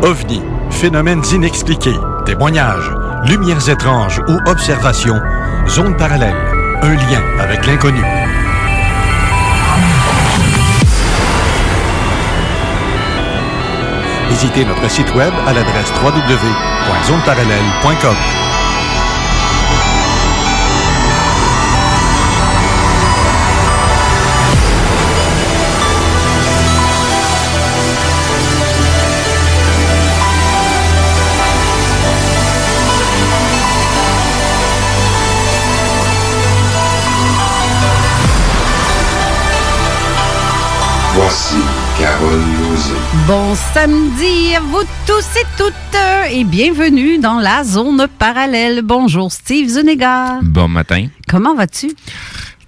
OVNI, phénomènes inexpliqués, témoignages, lumières étranges ou observations, zone parallèle, un lien avec l'inconnu. Visitez notre site web à l'adresse www.zoneparallèle.com. Voici Carole Lauzé. Bon samedi à vous tous et toutes et bienvenue dans la zone parallèle. Bonjour Steve Zuniga. Bon matin. Comment vas-tu?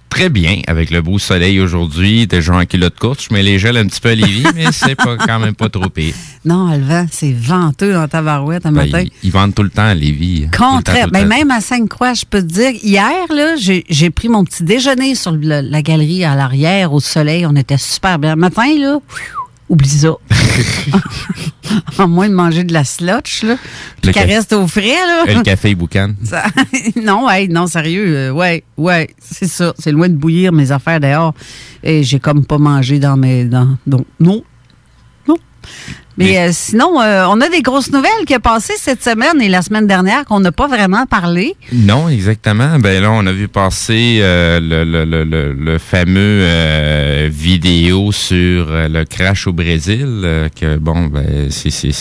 Très bien, avec le beau soleil aujourd'hui, déjà en culotte courte. Je mets les gels un petit peu à Lévis, mais c'est quand même pas trop pire. Non, le vent, c'est venteux dans ta barouette un matin. Ils vendent tout le temps à Lévis. Contraire. Ben, même à Sainte-Croix, je peux te dire, hier, là, j'ai pris mon petit déjeuner sur la galerie à l'arrière, au soleil. On était super bien. Le matin, là, oublie ça. En moins de manger de la slotch, là. Puis qu'elle reste au frais, là. Et le café boucan. Non, non, sérieux. Ouais, c'est ça. C'est loin de bouillir mes affaires dehors. Et j'ai comme pas mangé dans mes... Donc, non. Mais sinon, on a des grosses nouvelles qui ont passé cette semaine et la semaine dernière qu'on n'a pas vraiment parlé. Non, exactement. Ben là, on a vu passer le fameux vidéo sur le crash au Brésil. Que bon, ben c'est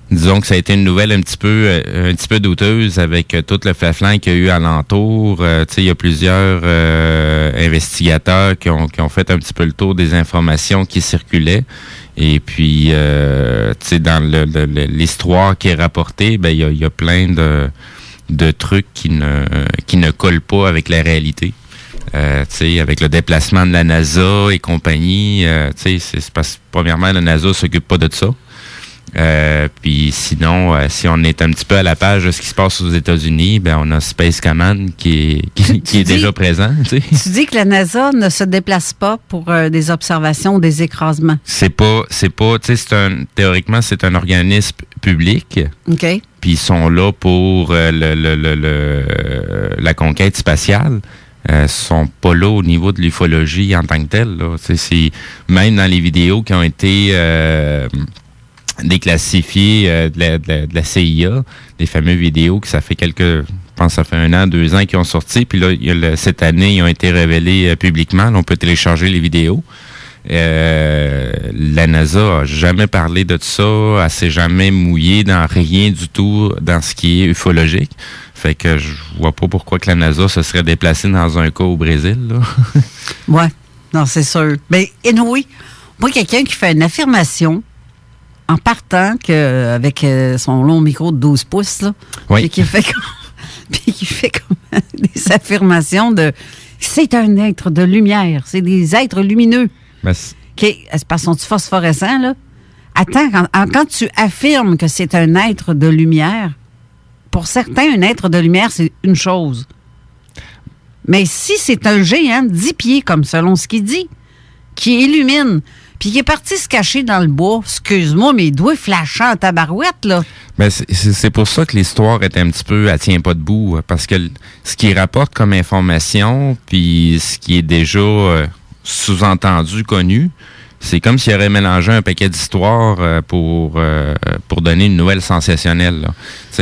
disons que ça a été une nouvelle un petit peu douteuse avec tout le flaflan qu'il y a eu alentour. Il y a plusieurs investigateurs qui ont fait un petit peu le tour des informations qui circulaient. Et puis, dans l'histoire qui est rapportée, ben il y a plein de trucs qui ne collent pas avec la réalité. Avec le déplacement de la NASA et compagnie, c'est parce que premièrement, la NASA s'occupe pas de ça. Puis sinon, si on est un petit peu à la page de ce qui se passe aux États-Unis, ben on a Space Command qui est déjà présent. Tu dis que la NASA ne se déplace pas pour des observations ou des écrasements. Théoriquement, c'est un organisme public. OK. Puis ils sont là pour la conquête spatiale. Sont pas là au niveau de l'ufologie en tant que telle. Là. C'est même dans les vidéos qui ont été déclassifiées de la CIA, des fameuses vidéos que ça fait je pense que ça fait 1 an, 2 ans qu'ils ont sorti, puis là, cette année, ils ont été révélés publiquement. Là, on peut télécharger les vidéos. La NASA a jamais parlé de ça, elle s'est jamais mouillée dans rien du tout dans ce qui est ufologique. Fait que je vois pas pourquoi que la NASA se serait déplacée dans un cas au Brésil, là. Ouais, non, c'est sûr. Mais anyway, moi, quelqu'un qui fait une affirmation en partant avec son long micro de 12 pouces, là, oui. puis qui fait comme des affirmations de c'est un être de lumière, c'est des êtres lumineux. Ben, c'est parce qu'ils sont phosphorescents, là. Attends, quand tu affirmes que c'est un être de lumière, pour certains, un être de lumière, c'est une chose. Mais si c'est un géant de 10 pieds, comme selon ce qu'il dit, qui illumine, puis qui est parti se cacher dans le bois, excuse-moi, mes doigts flashants en tabarouette, là. Ben c'est pour ça que l'histoire est un petit peu, elle tient pas debout, parce que ce qu'il rapporte comme information, puis ce qui est déjà sous-entendu, connu, c'est comme s'il aurait mélangé un paquet d'histoires pour donner une nouvelle sensationnelle. Là.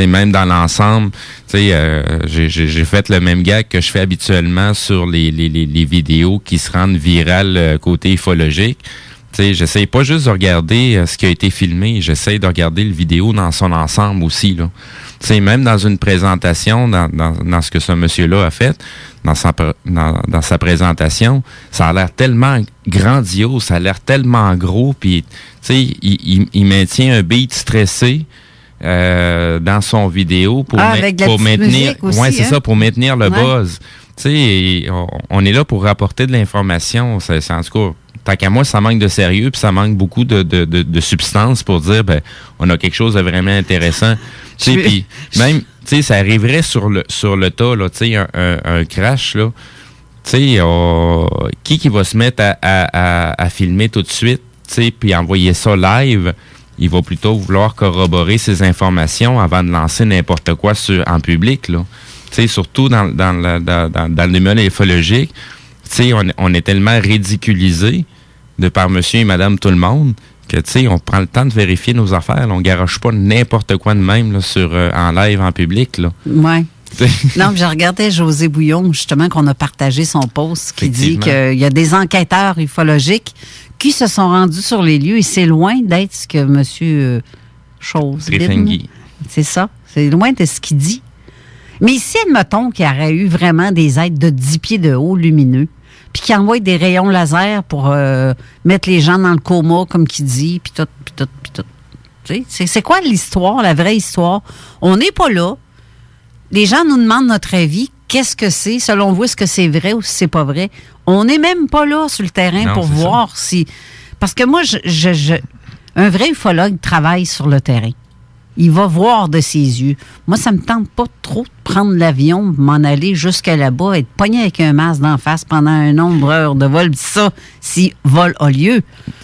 Même dans l'ensemble, j'ai fait le même gag que je fais habituellement sur les vidéos qui se rendent virales côté ufologique. J'essaie pas juste de regarder ce qui a été filmé, j'essaie de regarder le vidéo dans son ensemble aussi. Là. Même dans une présentation, dans ce que ce monsieur-là a fait, dans sa présentation, ça a l'air tellement grandiose, ça a l'air tellement gros, puis il maintient un beat stressé dans son vidéo pour maintenir, aussi, c'est ça, pour maintenir le buzz. On est là pour rapporter de l'information, c'est en tout cas. Tant qu'à moi, ça manque de sérieux, puis ça manque beaucoup de substance pour dire, ben, on a quelque chose de vraiment intéressant. Puis même, ça arriverait sur le tas, là, un crash, là. Qui va se mettre à filmer tout de suite, puis envoyer ça live, il va plutôt vouloir corroborer ses informations avant de lancer n'importe quoi en public, là. Tu sais, surtout dans le domaine ufologique, tu sais, on est tellement ridiculisé de par monsieur et madame tout le monde que, tu sais, on prend le temps de vérifier nos affaires. Là. On garoche pas n'importe quoi de même là, en live, en public, là. Ouais. Non, je regardais José Bouillon, justement, qu'on a partagé son post, qui dit qu'il y a des enquêteurs ufologiques qui se sont rendus sur les lieux et c'est loin d'être ce que M. Chose. C'est ça. C'est loin de ce qu'il dit. Mais si, admettons qu'il y aurait eu vraiment des êtres de 10 pieds de haut lumineux, puis qui envoient des rayons laser pour mettre les gens dans le coma, comme qu'il dit, puis tout. C'est quoi l'histoire, la vraie histoire? On n'est pas là. Les gens nous demandent notre avis. Qu'est-ce que c'est? Selon vous, est-ce que c'est vrai ou si c'est pas vrai? On n'est même pas là sur le terrain pour voir si... Parce que moi, un vrai ufologue travaille sur le terrain. Il va voir de ses yeux. Moi, ça me tente pas trop de prendre l'avion, m'en aller jusqu'à là-bas, être pogné avec un masque d'en face pendant un nombre d'heures de vol, ça, si vol a lieu.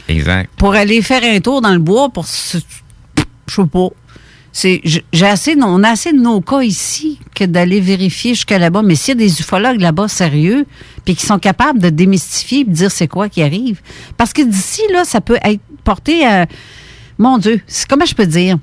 Exact. Pour aller faire un tour dans le bois pour... Je sais pas. On a assez de nos cas ici que d'aller vérifier jusqu'à là-bas. Mais s'il y a des ufologues là-bas sérieux, puis qui sont capables de démystifier et de dire c'est quoi qui arrive. Parce que d'ici, là, ça peut être porté à... Mon Dieu, comment je peux dire?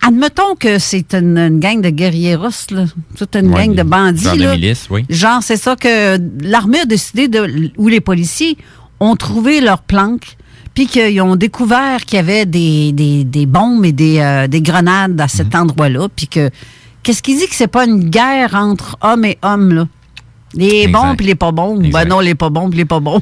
Admettons que c'est une gang de guerrieros, là, toute une gang de bandits. Genre là. de milice, oui. Genre, c'est ça que l'armée a décidé ou les policiers ont trouvé leur planque, puis qu'ils ont découvert qu'il y avait des bombes et des grenades à cet endroit-là, puis que... Qu'est-ce qu'il dit que c'est pas une guerre entre hommes et hommes, là? Les bons puis les pas bons. Ben non, les pas bons puis les pas bons.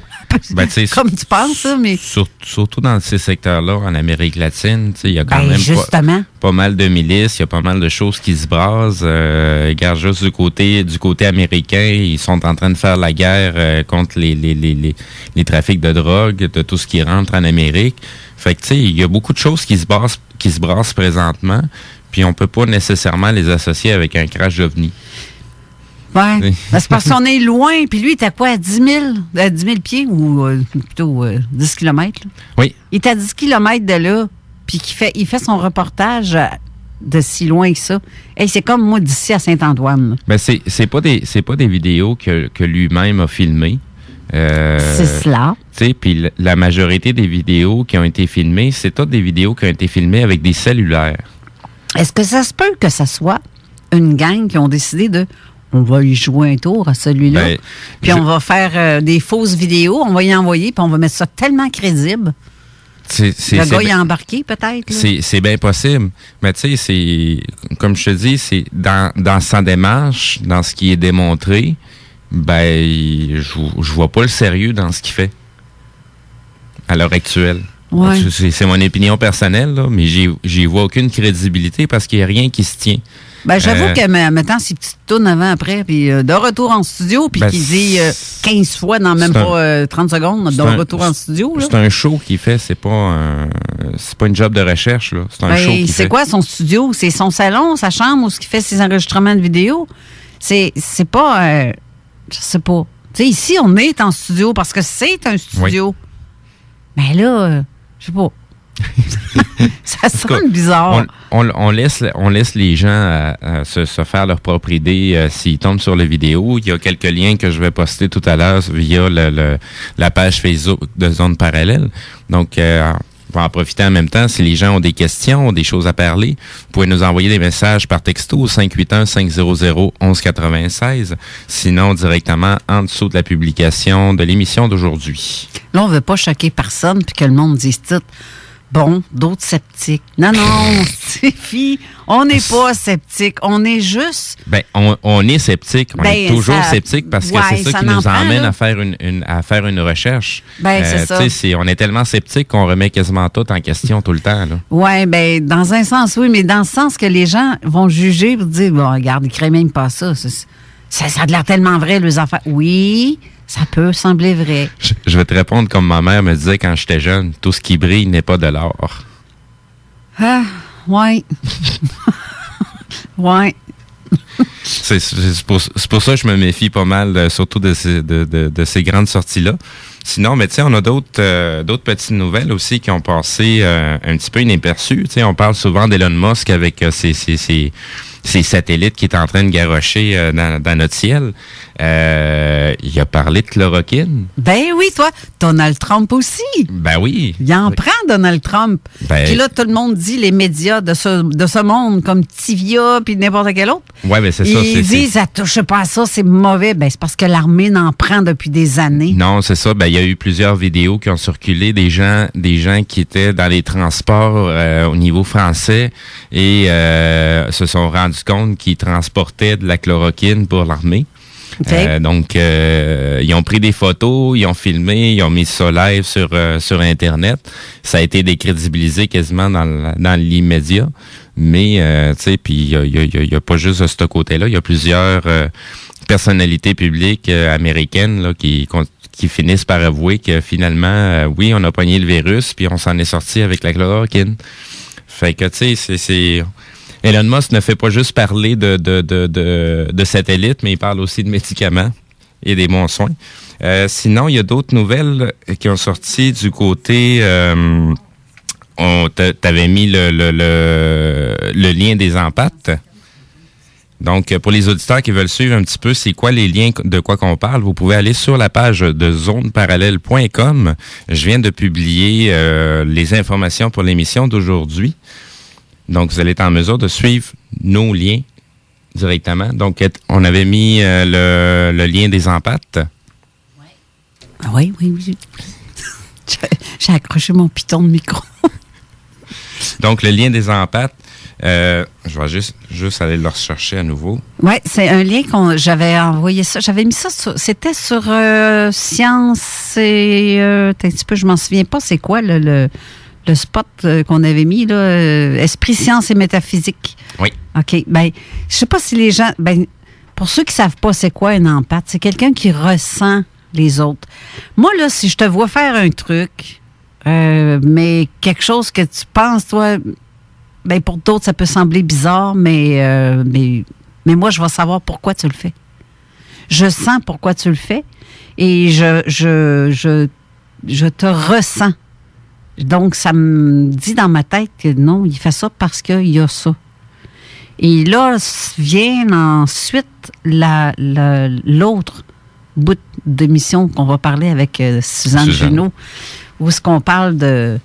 Comme tu penses, ça, mais... Surtout dans ces secteurs-là, en Amérique latine, il y a quand même pas mal de milices, il y a pas mal de choses qui se brassent. Regarde juste du côté américain, ils sont en train de faire la guerre contre les trafics de drogue, de tout ce qui rentre en Amérique. Fait que, tu sais, il y a beaucoup de choses qui se brassent présentement, puis on peut pas nécessairement les associer avec un crash d'OVNI. Oui. C'est parce qu'on est loin. Puis lui, il est à quoi? À 10 000 pieds ou plutôt 10 kilomètres? Là. Oui. Il est à 10 kilomètres de là. Puis il fait son reportage de si loin que ça. Hey, c'est comme moi d'ici à Saint-Antoine. Ben c'est pas des vidéos que lui-même a filmées. C'est cela. Tu sais, puis la majorité des vidéos qui ont été filmées, c'est toutes des vidéos qui ont été filmées avec des cellulaires. Est-ce que ça se peut que ça soit une gang qui ont décidé on va y jouer un tour à celui-là, puis on va faire des fausses vidéos, on va y envoyer, puis on va mettre ça tellement crédible. Le gars y a embarqué, peut-être? C'est bien possible. Mais tu sais, c'est comme je te dis, c'est dans sa démarche, dans ce qui est démontré, je vois pas le sérieux dans ce qu'il fait à l'heure actuelle. Ouais. C'est mon opinion personnelle, là, mais j'y vois aucune crédibilité parce qu'il n'y a rien qui se tient. J'avoue que, mettons, ces petites tounes avant-après, puis de retour en studio, puis qu'il dit 15 fois dans même pas 30 secondes, de retour en studio. Là. C'est un show qu'il fait, c'est pas une job de recherche, là. C'est un show qu'il fait. C'est quoi son studio? C'est son salon, sa chambre, où il fait ses enregistrements de vidéos? C'est pas... je sais pas. Tu sais, ici, on est en studio parce que c'est un studio. Oui. Mais là, je sais pas. Ça sonne bizarre. On laisse les gens se faire leur propre idée s'ils tombent sur la vidéo. Il y a quelques liens que je vais poster tout à l'heure via la page Facebook de Zone Parallèle. Donc, on va en profiter en même temps. Si les gens ont des questions, ont des choses à parler, vous pouvez nous envoyer des messages par texto au 581-500-1196. Sinon, directement en dessous de la publication de l'émission d'aujourd'hui. Là, on ne veut pas choquer personne puis que le monde dise tout. Bon, d'autres sceptiques. Non, Stéphie, on n'est pas sceptique. On est juste... on est sceptique. On est toujours sceptique parce que c'est ça qui nous emmène à faire une recherche. C'est ça. On est tellement sceptique qu'on remet quasiment tout en question tout le temps. Oui, dans un sens, oui, mais dans le sens que les gens vont juger pour dire, bon, regarde, ils ne créent même pas ça. Ça a l'air tellement vrai, les affaires. Oui, ça peut sembler vrai. Je vais te répondre comme ma mère me disait quand j'étais jeune, tout ce qui brille n'est pas de l'or. Ah, ouais. Ouais. C'est pour ça que je me méfie pas mal, surtout de ces grandes sorties-là. Sinon, mais tu sais, on a d'autres petites nouvelles aussi qui ont passé un petit peu inaperçues. Tu sais, on parle souvent d'Elon Musk avec ses satellites qui est en train de garrocher dans notre ciel. Il a parlé de chloroquine. Ben oui, toi, Donald Trump aussi. Ben oui. Il en prend, Donald Trump. Ben, Puis là, tout le monde dit, les médias de ce monde, comme Tivia puis n'importe quel autre, ouais, ben c'est ça. ils disent, ça touche pas à ça, c'est mauvais. Ben c'est parce que l'armée n'en prend depuis des années. Non, c'est ça. Ben, il y a eu plusieurs vidéos qui ont circulé des gens qui étaient dans les transports au niveau français et se sont rendus compte qu'ils transportaient de la chloroquine pour l'armée. Okay. Donc, ils ont pris des photos, ils ont filmé, ils ont mis ça live sur Internet. Ça a été décrédibilisé quasiment dans l'immédiat. Mais, tu sais, puis il y a pas juste de ce côté-là. Il y a plusieurs personnalités publiques américaines là, qui finissent par avouer que finalement, oui, on a pogné le virus, puis on s'en est sorti avec la chloroquine. Fait que, tu sais, c'est Elon Musk ne fait pas juste parler de satellites, mais il parle aussi de médicaments et des bons soins. Sinon, il y a d'autres nouvelles qui ont sorti du côté... t'avais mis le lien des empaths. Donc, pour les auditeurs qui veulent suivre un petit peu c'est quoi les liens de quoi qu'on parle, vous pouvez aller sur la page de zoneparallèle.com. Je viens de publier les informations pour l'émission d'aujourd'hui. Donc, vous allez être en mesure de suivre nos liens directement. Donc, on avait mis le lien des empaths. Oui. J'ai accroché mon piton de micro. Donc, le lien des empaths, je vais juste aller le rechercher à nouveau. Oui, c'est un lien j'avais envoyé ça. J'avais mis ça c'était sur Science et... un petit peu, je m'en souviens pas, c'est quoi le spot qu'on avait mis, là, Esprit, Science et Métaphysique. Oui. OK. Ben, je sais pas si les gens... Ben, pour ceux qui savent pas c'est quoi un empathe, c'est quelqu'un qui ressent les autres. Moi, là, si je te vois faire un truc, mais quelque chose que tu penses, toi, ben pour d'autres, ça peut sembler bizarre, mais moi, je vais savoir pourquoi tu le fais. Je sens pourquoi tu le fais et je te ressens. Donc, ça me dit dans ma tête que non, il fait ça parce qu'il y a ça. Et là, vient ensuite l'autre bout d'émission qu'on va parler avec Suzanne Junot, où est-ce qu'on parle de...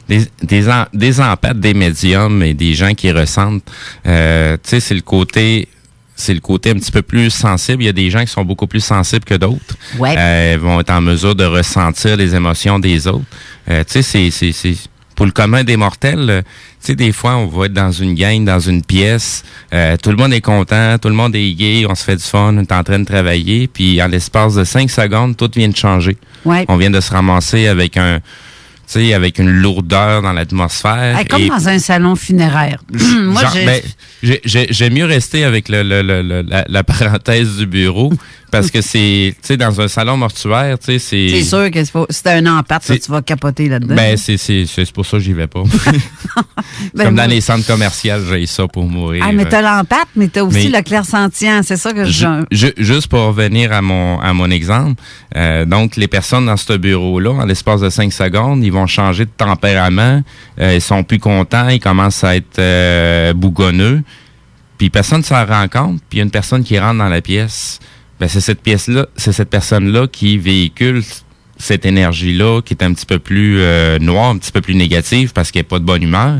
Des empathes, des médiums et des gens qui ressentent. Tu sais, c'est le côté un petit peu plus sensible. Il y a des gens qui sont beaucoup plus sensibles que d'autres. Ouais. Vont être en mesure de ressentir les émotions des autres. Tu sais, c'est pour le commun des mortels. Tu sais, des fois, on va être dans une gang, dans une pièce. Tout le monde est content, tout le monde est gai, on se fait du fun, on est en train de travailler. Puis, en l'espace de 5 secondes, tout vient de changer. Ouais. On vient de se ramasser avec avec une lourdeur dans l'atmosphère. Comme dans un salon funéraire. Moi, j'aime mieux rester avec la parenthèse du bureau parce que c'est, tu sais, dans un salon mortuaire, tu sais, c'est... C'est sûr que si t'as un empathe, tu vas capoter là-dedans. Ben, c'est pour ça que j'y vais pas. Comme dans les centres commerciaux, j'ai ça pour mourir. Ah, mais t'as l'empathe, mais t'as aussi le clair-sentient. C'est ça que juste pour revenir à mon exemple, donc, les personnes dans ce bureau-là, en l'espace de 5 secondes, ils vont changer de tempérament, ils sont plus contents, ils commencent à être bougonneux, puis personne ne s'en rend compte, puis il y a une personne qui rentre dans la pièce. Ben, c'est cette personne-là qui véhicule cette énergie-là, qui est un petit peu plus noire, un petit peu plus négative, parce qu'elle n'est pas de bonne humeur,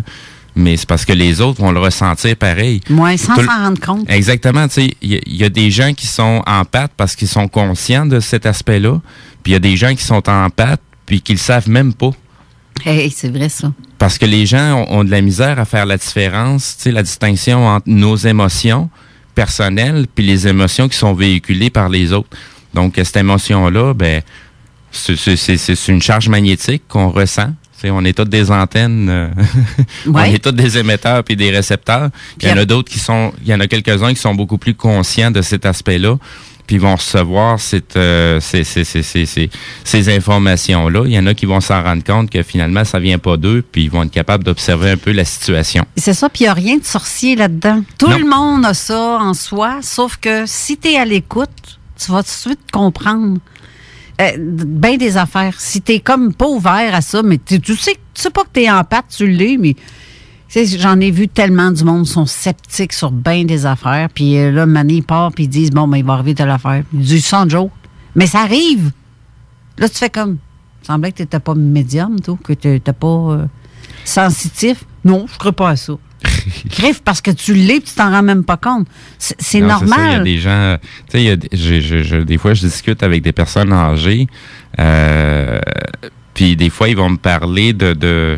mais c'est parce que les autres vont le ressentir pareil. Oui, sans s'en rendre compte. Exactement, tu sais, il y a des gens qui sont empathes parce qu'ils sont conscients de cet aspect-là, puis il y a des gens qui sont empathes puis qu'ils le savent même pas. Hey, c'est vrai ça. Parce que les gens ont de la misère à faire la différence, tu sais, la distinction entre nos émotions personnelles puis les émotions qui sont véhiculées par les autres. Donc, cette émotion-là, ben, c'est une charge magnétique qu'on ressent. T'sais, on est tous des antennes, on est tous des émetteurs puis des récepteurs. Il y en a d'autres il y en a quelques-uns qui sont beaucoup plus conscients de cet aspect-là. Puis ils vont recevoir ces informations-là. Il y en a qui vont s'en rendre compte que finalement, ça vient pas d'eux, puis ils vont être capables d'observer un peu la situation. C'est ça, puis il n'y a rien de sorcier là-dedans. Tout le monde a ça en soi, sauf que si tu es à l'écoute, tu vas tout de suite comprendre. Ben des affaires. Si t'es comme pas ouvert à ça, mais tu sais pas que t'es en pâte, tu l'es, mais tu sais, j'en ai vu tellement du monde sont sceptiques sur ben des affaires, puis là, Mané, il part, puis ils disent, bon, ben, il va arriver telle affaire. Ils disent, sans joke. Mais ça arrive. Là, tu fais comme, il semblait que t'étais pas médium, toi, que t'étais pas sensitif. Non, je crois pas à ça. Griffe, parce que tu l'es, puis tu t'en rends même pas compte. C'est Non, normal. Il y a des gens, tu sais, des fois, je discute avec des personnes âgées, puis des fois, ils vont me parler de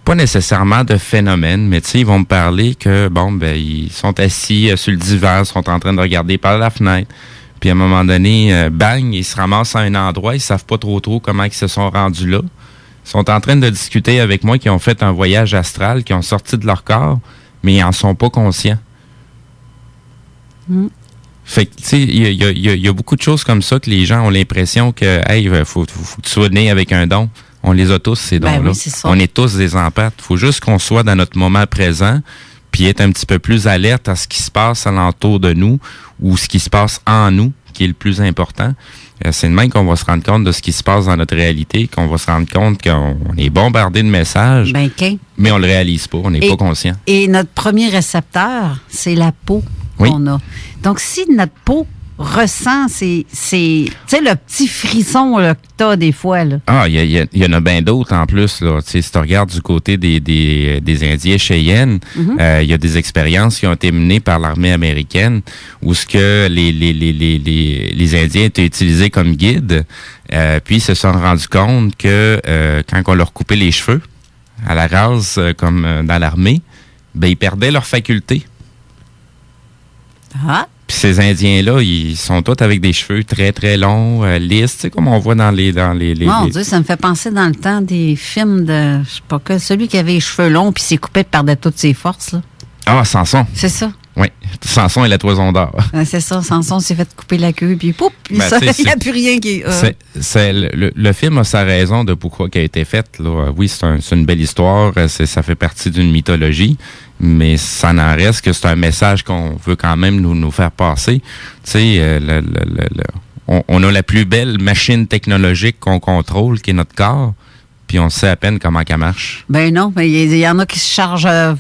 pas nécessairement de phénomènes, mais tu sais, ils vont me parler que, bon, ben, ils sont assis sur le divan, sont en train de regarder par la fenêtre. Puis à un moment donné, bang, ils se ramassent à un endroit, ils savent pas trop comment ils se sont rendus là. Ils sont en train de discuter avec moi, qui ont fait un voyage astral, qui ont sorti de leur corps, mais ils en sont pas conscients. Mm. Fait que, tu sais, il y a beaucoup de choses comme ça que les gens ont l'impression que, hey, faut que tu sois né avec un don. On les a tous, ces dons-là. Oui, c'est ça. On est tous des empathes. Il faut juste qu'on soit dans notre moment présent, puis être un petit peu plus alerte à ce qui se passe alentour de nous ou ce qui se passe en nous, qui est le plus important. C'est de même qu'on va se rendre compte de ce qui se passe dans notre réalité, qu'on va se rendre compte qu'on est bombardé de messages, mais on le réalise pas, on n'est pas conscient. Et notre premier récepteur, c'est la peau qu'on a. Donc, si notre peau ressent tu sais, le petit frisson là, que t'as des fois, là. Ah, il y en a bien d'autres en plus, là. Tu sais, si tu regardes du côté des Indiens Cheyennes, il y a des expériences qui ont été menées par l'armée américaine où ce que les Indiens étaient utilisés comme guides, puis ils se sont rendus compte que quand on leur coupait les cheveux à la rase, comme dans l'armée, ben ils perdaient leurs facultés. Ah! Puis ces Indiens-là, ils sont tous avec des cheveux très, très longs, lisses, tu sais, comme on voit dans les... Mon Dieu, ça me fait penser dans le temps des films de... Je sais pas que celui qui avait les cheveux longs puis s'est coupé perdait toutes ses forces, là. Ah, Samson. C'est ça. Oui, Samson et la toison d'or. C'est ça, Samson s'est fait couper la queue, puis pouf, il n'y a plus rien qui... Le film a sa raison de pourquoi il a été fait. Là. Oui, c'est une belle histoire, ça fait partie d'une mythologie, mais ça n'en reste que c'est un message qu'on veut quand même nous faire passer. Tu sais, on a la plus belle machine technologique qu'on contrôle, qui est notre corps, puis on sait à peine comment qu'elle marche. Ben non, mais il y en a qui se chargent...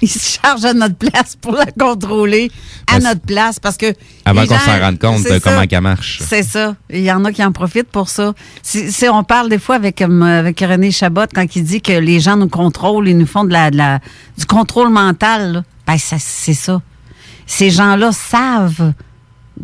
Ils se chargent à notre place pour la contrôler à notre place parce que... Avant qu'on s'en rende compte de comment qu'elle marche. C'est ça. Il y en a qui en profitent pour ça. On parle des fois avec René Chabot quand il dit que les gens nous contrôlent, ils nous font du contrôle mental. Là. Ben, c'est ça. Ces gens-là savent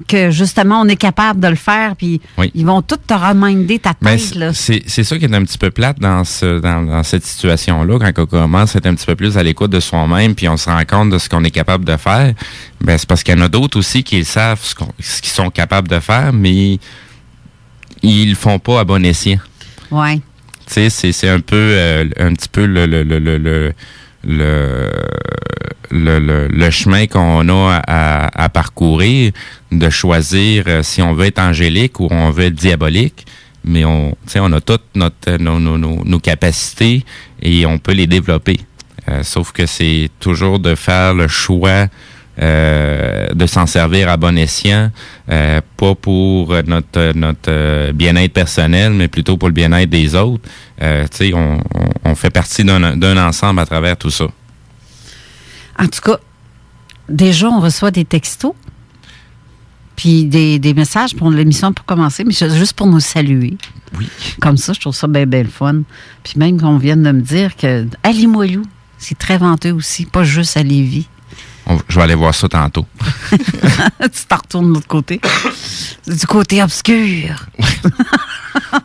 que justement, on est capable de le faire, puis ils vont tout te reminder ta tête. Là. C'est ça qui est un petit peu plate dans cette situation-là, quand on commence à être un petit peu plus à l'écoute de soi-même, puis on se rend compte de ce qu'on est capable de faire. Ben, c'est parce qu'il y en a d'autres aussi qui savent ce qu'ils sont capables de faire, mais ils le font pas à bon escient. Oui. Tu sais, c'est un petit peu le chemin qu'on a à parcourir, de choisir si on veut être angélique ou on veut être diabolique, mais on a toutes nos capacités et on peut les développer. Sauf que c'est toujours de faire le choix de s'en servir à bon escient, pas pour notre bien-être personnel, mais plutôt pour le bien-être des autres. On fait partie d'un ensemble à travers tout ça. En tout cas, déjà, on reçoit des textos, puis des messages pour l'émission pour commencer, mais juste pour nous saluer. Oui. Comme ça, je trouve ça bien, bien le fun. Puis même qu'on vienne de me dire que à Limoilou, c'est très venteux aussi, pas juste à Lévis. Je vais aller voir ça tantôt. Tu t'en retournes de l'autre côté. Du côté obscur.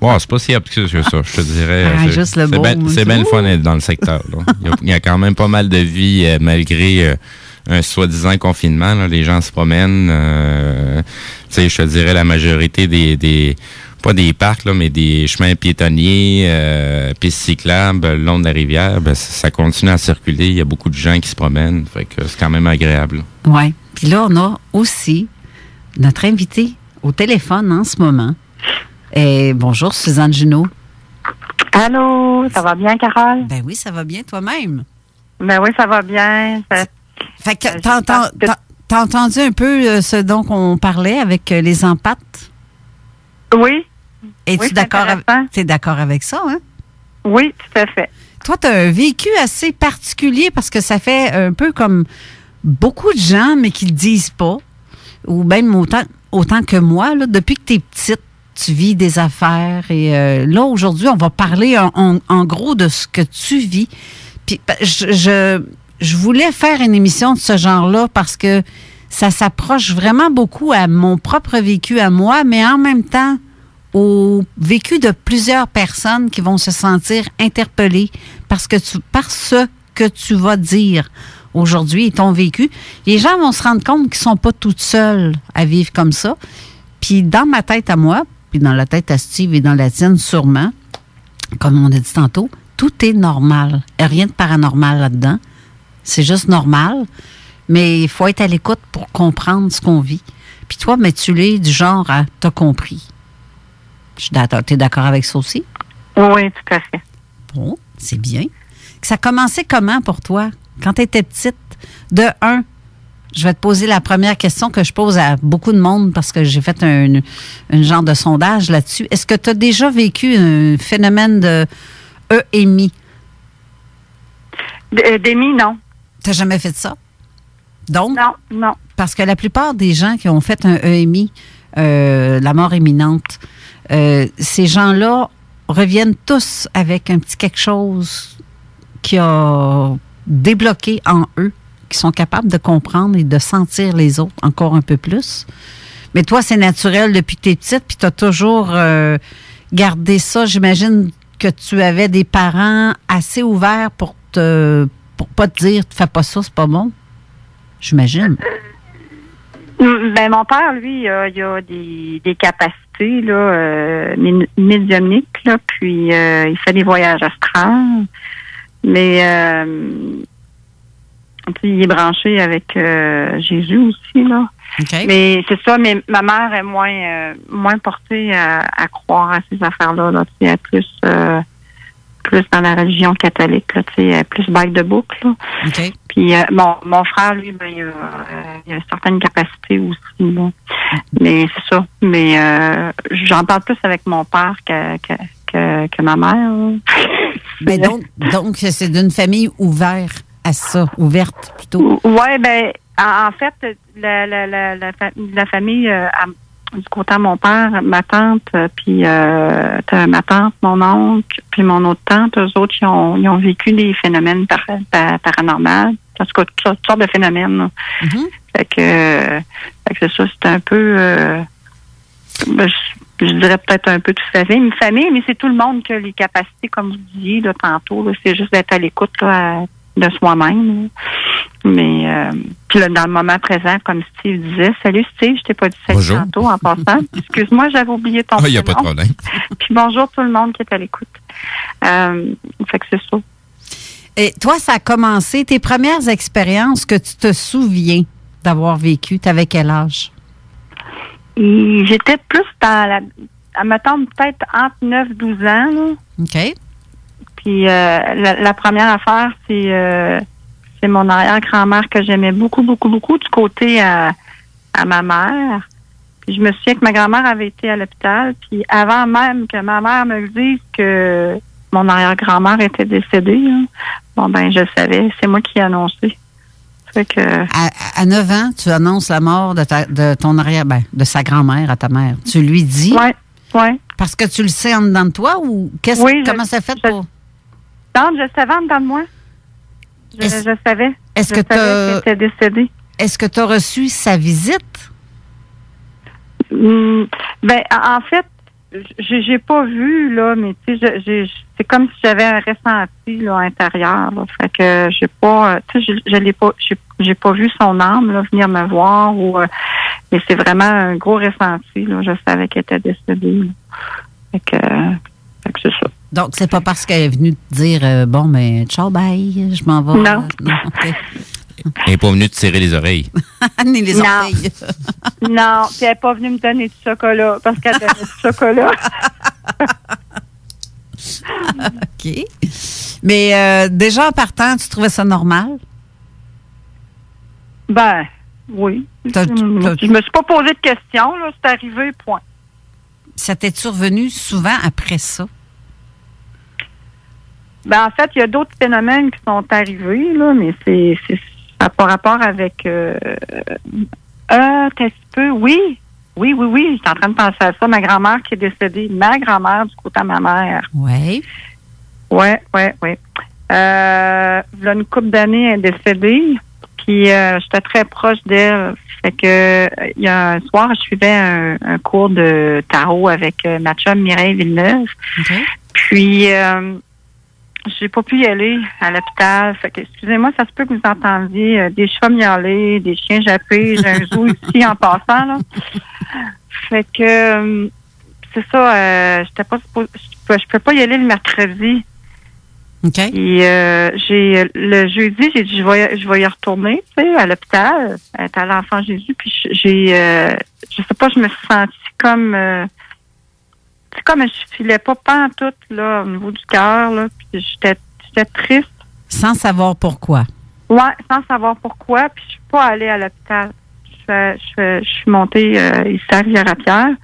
Wow, c'est pas si obscur que ça, je te dirais. Juste le beau. C'est bien le fun d'être dans le secteur. Là. Il y a quand même pas mal de vie malgré un soi-disant confinement. Là. Les gens se promènent. Tu sais, je te dirais la majorité des pas des parcs, là, mais des chemins piétonniers, pistes cyclables le long de la rivière, ben, ça continue à circuler. Il y a beaucoup de gens qui se promènent. Fait que c'est quand même agréable. Oui. Puis là, on a aussi notre invité au téléphone en ce moment. Et bonjour, Suzanne Junot. Allô, ça va bien, Carole? Ben oui, ça va bien, toi-même. Ben oui, ça va bien. Fait que t'as entendu un peu ce dont on parlait avec les empathes? Oui, Es-tu Oui, d'accord intéressant. t'es d'accord avec ça, hein? Oui, tout à fait. Toi, tu as un vécu assez particulier parce que ça fait un peu comme beaucoup de gens, mais qui ne le disent pas, ou même autant que moi, là, depuis que tu es petite, tu vis des affaires. Et là, aujourd'hui, on va parler en gros de ce que tu vis. Puis je voulais faire une émission de ce genre-là parce que ça s'approche vraiment beaucoup à mon propre vécu à moi, mais en même temps au vécu de plusieurs personnes qui vont se sentir interpellées par ce que tu vas dire aujourd'hui et ton vécu. Les gens vont se rendre compte qu'ils ne sont pas toutes seules à vivre comme ça. Puis dans ma tête à moi, puis dans la tête à Steve et dans la tienne sûrement, comme on a dit tantôt, tout est normal. Il n'y a rien de paranormal là-dedans. C'est juste normal. Mais il faut être à l'écoute pour comprendre ce qu'on vit. Puis toi, mais tu l'es du genre à « t'as compris ». Tu es d'accord avec ça aussi? Oui, tout à fait. Bon, c'est bien. Ça a commencé comment pour toi? Quand tu étais petite? De un, je vais te poser la première question que je pose à beaucoup de monde parce que j'ai fait un genre de sondage là-dessus. Est-ce que tu as déjà vécu un phénomène de EMI? D'EMI, non. Tu n'as jamais fait ça? Donc, Non. parce que la plupart des gens qui ont fait un EMI, la mort imminente, ces gens-là reviennent tous avec un petit quelque chose qui a débloqué en eux, qui sont capables de comprendre et de sentir les autres encore un peu plus. Mais toi, c'est naturel depuis que tu es petite, puis tu as toujours gardé ça. J'imagine que tu avais des parents assez ouverts pour pas te dire « fais pas ça, c'est pas bon ». J'imagine. Ben, mon père, lui, il a des capacités là, médiumniques, là, puis il fait des voyages astrales. Mais puis il est branché avec Jésus aussi, là. Okay. Mais c'est ça, mais ma mère est moins portée à croire à ces affaires-là. Là, elle est plus dans la religion catholique, là, elle est plus bague de boucle. Là. OK. Puis mon frère, lui, ben, il a certaines capacités aussi. Là. Mais c'est ça. Mais j'en parle plus avec mon père que ma mère. Ben donc, c'est d'une famille ouverte à ça, ouverte plutôt. Oui, ben en fait, la famille du côté de mon père, ma tante, puis ma tante, mon oncle, puis mon autre tante, eux autres, ils ont vécu des phénomènes paranormaux. En tout cas, toutes sortes de phénomènes. Là. Mm-hmm. Fait que c'est ça, c'est un peu je dirais peut-être un peu toute une famille, mais c'est tout le monde qui a les capacités, comme vous disiez là, tantôt. Là, c'est juste d'être à l'écoute là, de soi-même. Là. Mais puis là, dans le moment présent, comme Steve disait, salut Steve, je t'ai pas dit salut bonjour. Tantôt en passant. Excuse-moi, j'avais oublié ton prénom. Il n'y a pas de problème. Puis bonjour tout le monde qui est à l'écoute. Fait que c'est ça. Et toi, ça a commencé, tes premières expériences que tu te souviens d'avoir vécues, t'avais quel âge? Et j'étais plus dans elle me tombe peut-être entre 9-12 ans. Là. OK. Puis la première affaire, c'est mon arrière-grand-mère que j'aimais beaucoup, beaucoup, beaucoup du côté à ma mère. Puis je me souviens que ma grand-mère avait été à l'hôpital. Puis avant même que ma mère me dise que mon arrière-grand-mère était décédée, hein, bon ben je le savais. C'est moi qui ai annoncé. Fait que À 9 ans, tu annonces la mort de ton arrière, de sa grand-mère à ta mère. Tu lui dis? Ouais. Parce que tu le sais en dedans de toi ou comment ça fait pour? Non, je savais en dedans de moi. Je savais. Est-ce que qu'elle était décédée. Est-ce que tu as reçu sa visite? Ben, en fait, j'ai pas vu, là, mais tu sais, c'est comme si j'avais un ressenti, là, intérieur, là. Fait que j'ai pas, tu sais, je l'ai pas, j'ai pas vu son âme, là, venir me voir mais c'est vraiment un gros ressenti, là. Je savais qu'elle était décédée, là. Fait que c'est ça. Donc, c'est pas parce qu'elle est venue te dire, bon, mais ciao, bye, je m'en vais. Non. OK. Elle n'est pas venue te serrer les oreilles. Ni les orteils. Non, puis elle n'est pas venue me donner du chocolat parce qu'elle donnait du chocolat. OK. Mais déjà, en partant, tu trouvais ça normal? Ben, oui. Je me suis pas posé de questions, là. C'est arrivé, point. ça t'est revenu souvent après ça? Ben, en fait, il y a d'autres phénomènes qui sont arrivés, là, mais ça n'a pas rapport avec... un petit peu, oui. Oui, je suis en train de penser à ça. Ma grand-mère qui est décédée. Ma grand-mère du côté de ma mère. Oui. Oui. Là, une couple d'années, elle est décédée. Puis, j'étais très proche d'elle. Fait que, il y a un soir, je suivais un cours de tarot avec ma chum Mireille Villeneuve. Okay. Puis, j'ai pas pu y aller à l'hôpital. Fait que, excusez-moi, ça se peut que vous entendiez des chats miauler, des chiens japper. J'ai un zoo ici en passant, là. Fait que, c'est ça, j'étais pas supposée, je peux pas y aller le mercredi. OK. Et le jeudi, j'ai dit je vais y retourner, tu sais, à l'hôpital. Elle est à l'Enfant Jésus, puis je sais pas, je me suis sentie comme c'est comme je filais pas pantoute là au niveau du cœur, là, puis j'étais triste. Sans savoir pourquoi. Ouais, sans savoir pourquoi, puis je suis pas allée à l'hôpital. Je suis montée ici à Rivière-à-Pierre.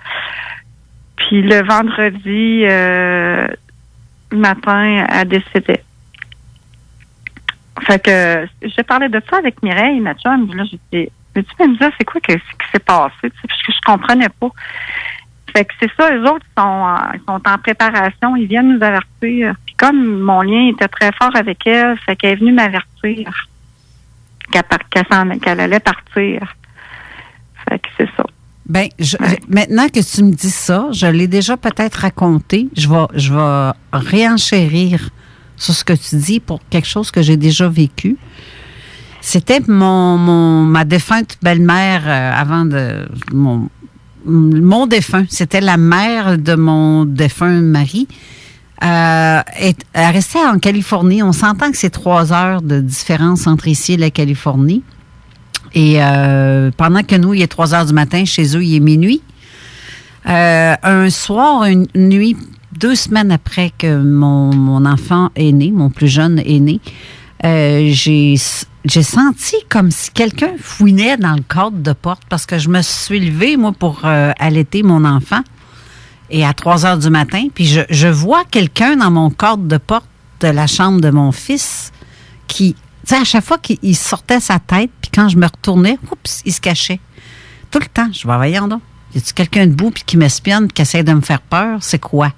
Puis le vendredi matin, elle décédait. Fait que j'ai parlé de ça avec Mireille, ma chum. Là, j'ai dit, veux-tu me dire c'est quoi ce qui s'est passé? Parce que je comprenais pas. Fait que c'est ça, eux autres ils sont en préparation, ils viennent nous avertir. Puis comme mon lien était très fort avec elle, fait qu'elle est venue m'avertir qu'elle allait partir. Fait que c'est ça. Ben, maintenant que tu me dis ça, je l'ai déjà peut-être raconté. Je vais réenchérir sur ce que tu dis pour quelque chose que j'ai déjà vécu. C'était ma défunte belle-mère avant de mon défunt. C'était la mère de mon défunt mari. Elle restait en Californie. On s'entend que c'est 3 heures de différence entre ici et la Californie. Et pendant que nous, il est 3 heures du matin, chez eux, il est minuit. Un soir, une nuit, 2 semaines après que mon enfant est né, mon plus jeune est né, j'ai senti comme si quelqu'un fouinait dans le cadre de porte parce que je me suis levée, moi, pour allaiter mon enfant. Et à 3 heures du matin, puis je vois quelqu'un dans mon cadre de porte de la chambre de mon fils qui... Tu sais, à chaque fois qu'il sortait sa tête, puis quand je me retournais, oups, il se cachait. Tout le temps. Je vais, voyons donc. Y a-tu quelqu'un debout puis qui m'espionne, qui essaie de me faire peur? C'est quoi?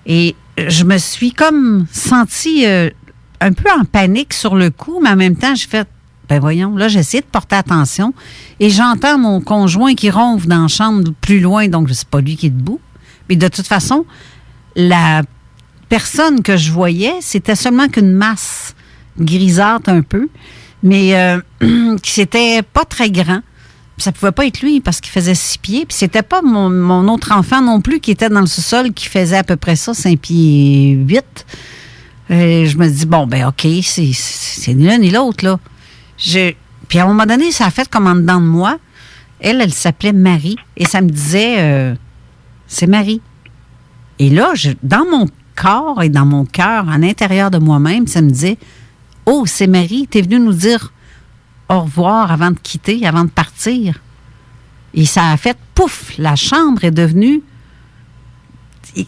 Et je me suis comme sentie un peu en panique sur le coup, mais en même temps, j'ai fait, ben voyons, là, j'ai essayé de porter attention et j'entends mon conjoint qui ronfle dans la chambre plus loin, donc c'est pas lui qui est debout. Mais de toute façon, la personne que je voyais, c'était seulement qu'une masse grisâtre un peu, mais qui c'était pas très grand. Puis ça pouvait pas être lui parce qu'il faisait 6 pieds. Puis c'était pas mon autre enfant non plus qui était dans le sous-sol qui faisait à peu près ça, 5 pieds 8. Et je me dis, bon, ben OK, c'est ni l'un ni l'autre, là. Puis à un moment donné, ça a fait comme en dedans de moi. Elle s'appelait Marie. Et ça me disait, c'est Marie. Et là, dans mon corps et dans mon cœur, à l'intérieur de moi-même, ça me disait, oh, c'est Marie, t'es venue nous dire au revoir avant de quitter, avant de partir. Et ça a fait, pouf, la chambre est devenue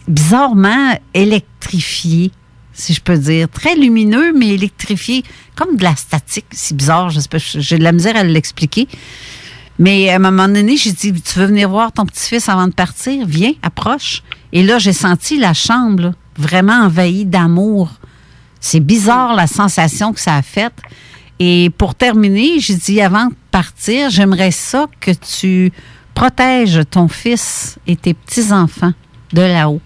bizarrement électrifiée, si je peux dire. Très lumineux, mais électrifié, comme de la statique. C'est bizarre, je sais pas, j'ai de la misère à l'expliquer. Mais à un moment donné, j'ai dit, tu veux venir voir ton petit-fils avant de partir? Viens, approche. Et là, j'ai senti la chambre là, vraiment envahie d'amour. C'est bizarre la sensation que ça a faite. Et pour terminer, j'ai dit avant de partir, j'aimerais ça que tu protèges ton fils et tes petits-enfants de là-haut.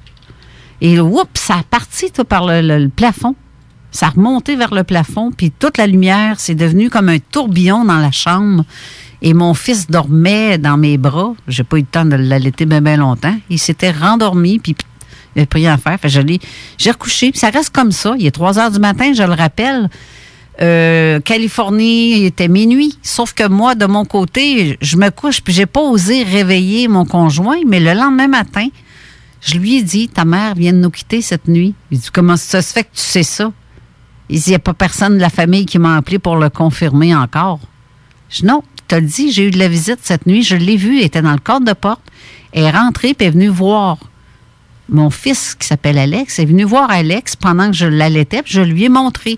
Et oups, ça a parti tout, par le plafond. Ça a remonté vers le plafond, puis toute la lumière, c'est devenu comme un tourbillon dans la chambre. Et mon fils dormait dans mes bras. J'ai pas eu le temps de l'allaiter bien longtemps. Il s'était rendormi, puis il n'a plus rien à faire. Fait que j'ai recouché. Puis ça reste comme ça. Il est 3 heures du matin, je le rappelle. Californie, il était minuit. Sauf que moi, de mon côté, je me couche, puis j'ai pas osé réveiller mon conjoint. Mais le lendemain matin, je lui ai dit, ta mère vient de nous quitter cette nuit. Il dit, comment ça se fait que tu sais ça? Il dit, il n'y a pas personne de la famille qui m'a appelé pour le confirmer encore. Je dis, non, te le dis, j'ai eu de la visite cette nuit. Je l'ai vue, elle était dans le cadre de porte. Elle est rentrée puis elle est venue voir mon fils qui s'appelle Alex. Elle est venue voir Alex pendant que je l'allaitais puis je lui ai montré.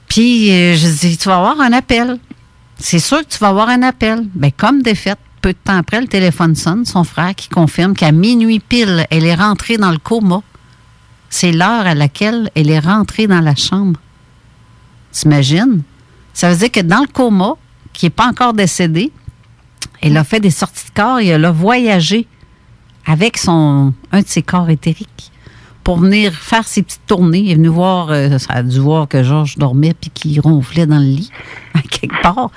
Puis je dis, tu vas avoir un appel. C'est sûr que tu vas avoir un appel. Bien, comme de fait, peu de temps après, le téléphone sonne, son frère qui confirme qu'à minuit pile, elle est rentrée dans le coma. C'est l'heure à laquelle elle est rentrée dans la chambre. T'imagines? Ça veut dire que dans le coma, qui n'est pas encore décédé, elle a fait des sorties de corps et elle a voyagé avec un de ses corps éthériques pour venir faire ses petites tournées. Elle est venue voir, ça a dû voir que Georges dormait puis qu'il ronflait dans le lit, à quelque part.